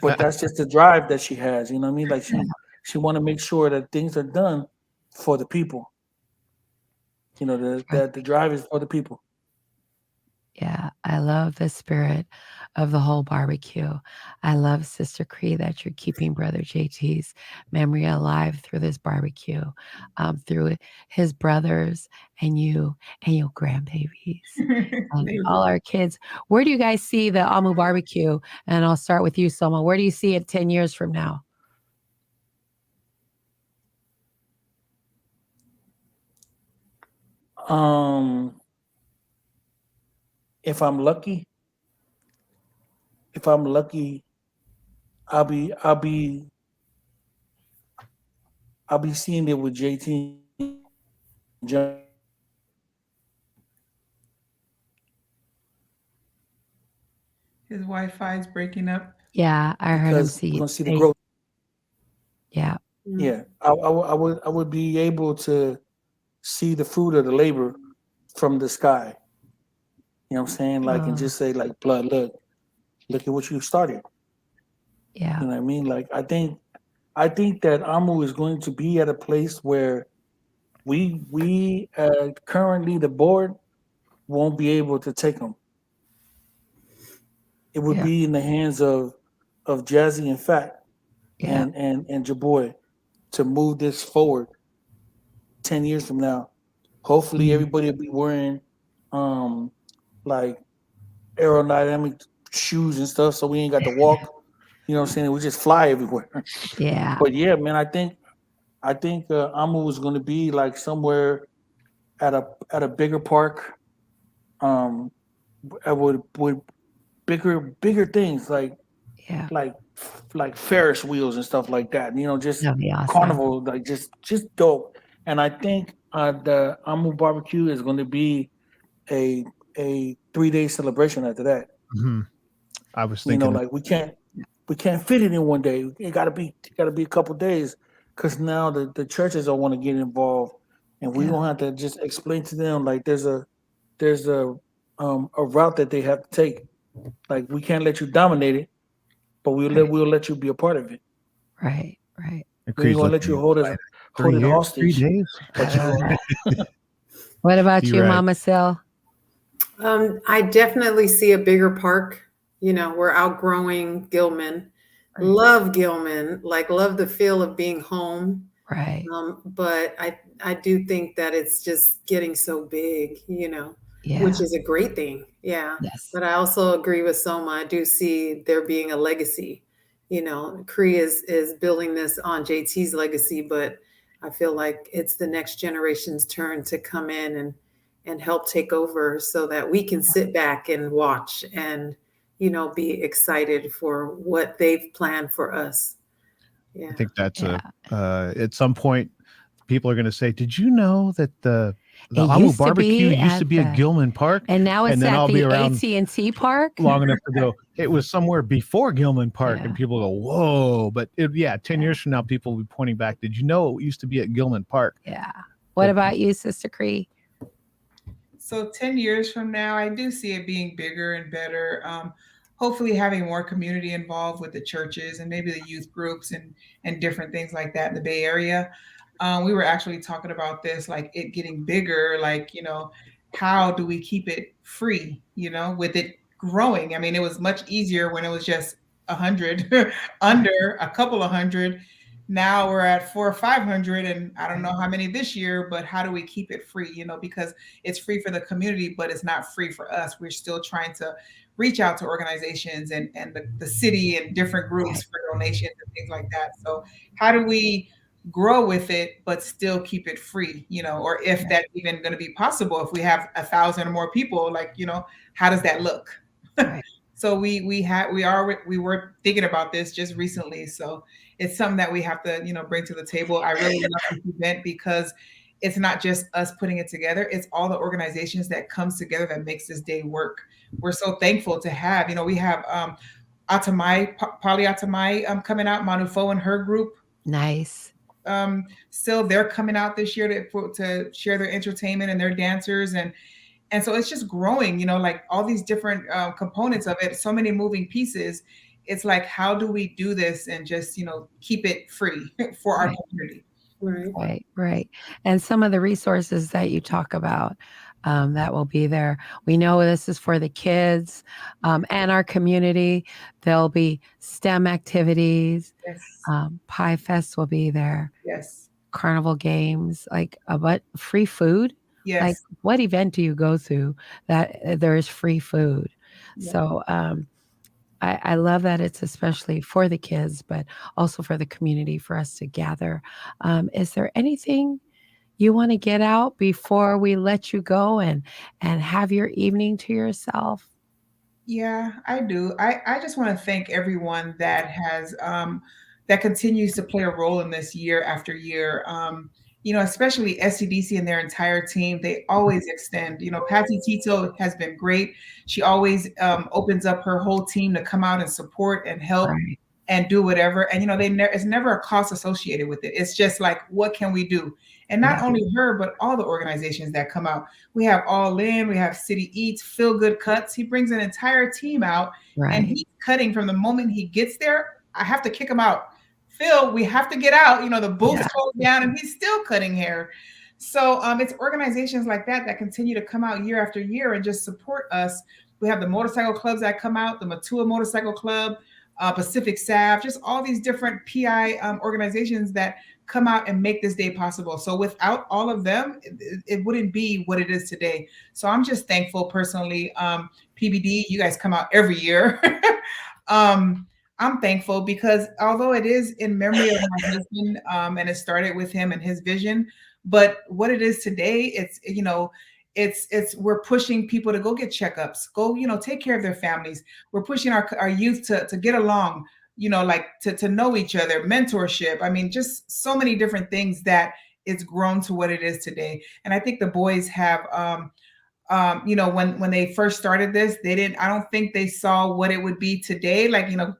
H: But that's just the drive that she has. You know what I mean? Like she want to make sure that things are done for the people. That the drive is for the people.
F: Yeah, I love the spirit of the whole barbecue. I love, Sister Cree, that you're keeping Brother JT's memory alive through this barbecue, through his brothers and you and your grandbabies and all our kids. Where do you guys see the AMU barbecue? And I'll start with you, Soma. Where do you see it 10 years from now?
H: If I'm lucky, I'll be seeing it with JT.
D: His Wi-Fi is breaking up.
F: Yeah, I heard him see.
H: We're gonna see the growth.
F: Yeah.
H: Yeah, I would be able to see the fruit of the labor from the sky. You know what I'm saying? Like, and just say, like, blood, look at what you started.
F: Yeah.
H: You know what I mean? Like, I think that AMU is going to be at a place where we currently the board won't be able to take them. It would be in the hands of Jazzy and Fat and Jaboy to move this forward 10 years from now. Hopefully everybody will be wearing like aerodynamic shoes and stuff, so we ain't got to walk. You know what I'm saying? We just fly everywhere.
F: Yeah.
H: But yeah, man, I think AMU is going to be like somewhere at a bigger park, um, with bigger things
F: Yeah.
H: like Ferris wheels and stuff like that. You know, just
F: That'd be awesome.
H: carnival, like just dope. And I think the AMU barbecue is going to be a 3-day celebration after that.
E: Mhm. I was
H: You know,
E: thinking,
H: like we can't fit it in one day. It gotta be a couple days, because now the churches don't want to get involved, and we
F: Yeah.
H: gonna have to just explain to them like there's a route that they have to take. Like, we can't let you dominate it, but we'll let you be a part of it.
F: Right.
H: We ain't gonna let you hold it
E: 3
H: hostage.
E: days.
H: But you
F: What about
E: You're
F: you,
E: right.
F: Mama Sil?
G: I definitely see a bigger park. You know, we're outgrowing Gilman.
D: Right.
G: Love Gilman, like love the feel of being home.
F: Right.
G: But I do think that it's just getting so big, you know,
F: Yeah.
G: which is a great thing. Yeah.
F: Yes.
G: But I also agree with Soma. I do see there being a legacy. You know, Cree is building this on JT's legacy, but I feel like it's the next generation's turn to come in and help take over, so that we can sit back and watch and, you know, be excited for what they've planned for us. Yeah.
E: I think that's
F: Yeah.
E: at some point, people are going to say, "Did you know that the
F: It
E: AMU
F: used to
E: barbecue
F: be
E: used to
F: at
E: be at
F: the-
E: Gilman Park?"
F: And now it's
E: And then
F: at
E: I'll be
F: the
E: around
F: AT&T Park.
E: long enough to go, it was somewhere before Gilman Park,
F: Yeah.
E: and people go, "Whoa!" But 10 years from now, people will be pointing back. Did you know it used to be at Gilman Park?
F: Yeah. What about you, Sister Cree?
D: So 10 years from now, I do see it being bigger and better. Hopefully having more community involved with the churches and maybe the youth groups and different things like that in the Bay Area. We were actually talking about this, like it getting bigger, like, you know, how do we keep it free, you know, with it growing? I mean, it was much easier when it was just 100, under a couple of hundred. Now we're at 400 or 500, and I don't know how many this year, but how do we keep it free? You know, because it's free for the community, but it's not free for us. We're still trying to reach out to organizations and the city and different groups for donations and things like that. So how do we grow with it, but still keep it free, you know, or if that's even going to be possible, if we have 1,000 or more people, like, you know, how does that look?
F: Right.
D: So we were thinking about this just recently. So it's something that we have to, you know, bring to the table. I really love this event because it's not just us putting it together. It's all the organizations that comes together that makes this day work. We're so thankful to have, you know, we have Atamai, Polly Atamai coming out, Manufo and her group.
F: Nice.
D: Still, they're coming out this year to share their entertainment and their dancers, and so it's just growing, you know, like all these different components of it, so many moving pieces. It's like, how do we do this and just, you know, keep it free for our community?
F: Right. And some of the resources that you talk about that will be there. We know this is for the kids and our community. There'll be STEM activities.
D: Yes.
F: Pie Fest will be there.
D: Yes.
F: Carnival games, like what free food?
D: Yes.
F: Like what event do you go to that there is free food?
D: Yeah.
F: So I love that it's especially for the kids, but also for the community for us to gather. Is there anything you want to get out before we let you go and have your evening to yourself?
D: Yeah, I do. I just want to thank everyone that has that continues to play a role in this year after year. You know, especially SCDC and their entire team. They always extend. You know, Patsy Tito has been great. She always opens up her whole team to come out and support and help and do whatever. And you know, it's never a cost associated with it. It's just like, what can we do? And not only her, but all the organizations that come out. We have All In, we have City Eats, Feel Good Cuts. He brings an entire team out, and he's cutting from the moment he gets there. I have to kick him out. Phil, we have to get out. You know, the booth's closed down, and he's still cutting hair. So it's organizations like that that continue to come out year after year and just support us. We have the motorcycle clubs that come out, the Matua Motorcycle Club, Pacific Sav, just all these different PI organizations that come out and make this day possible. So without all of them, it wouldn't be what it is today. So I'm just thankful personally. PBD, you guys come out every year. I'm thankful because although it is in memory of my husband, and it started with him and his vision, but what it is today, it's we're pushing people to go get checkups, go, take care of their families. We're pushing our youth to get along, like to know each other, mentorship. I mean, just so many different things that it's grown to what it is today. And I think the boys have, when they first started this, I don't think they saw what it would be today,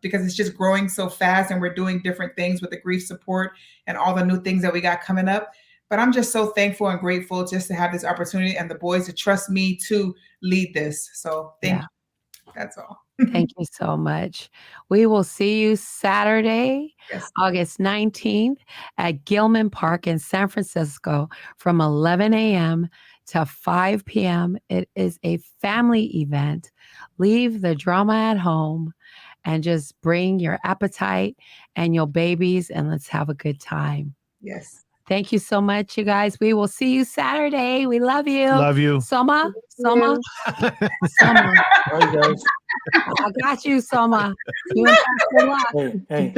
D: because it's just growing so fast and we're doing different things with the grief support and all the new things that we got coming up. But I'm just so thankful and grateful just to have this opportunity and the boys to trust me to lead this. So thank you. That's all.
F: Thank you so much. We will see you Saturday,
D: Yes.
F: August 19th at Gilman Park in San Francisco from 11 a.m. to 5 p.m. It is a family event. Leave the drama at home and just bring your appetite and your babies and let's have a good time.
D: Yes.
F: Thank you so much, you guys. We will see you Saturday. We love you.
E: Love you.
F: Soma.
H: All right, guys.
F: I got you, Soma. You and Pastor Luck.
H: Hey.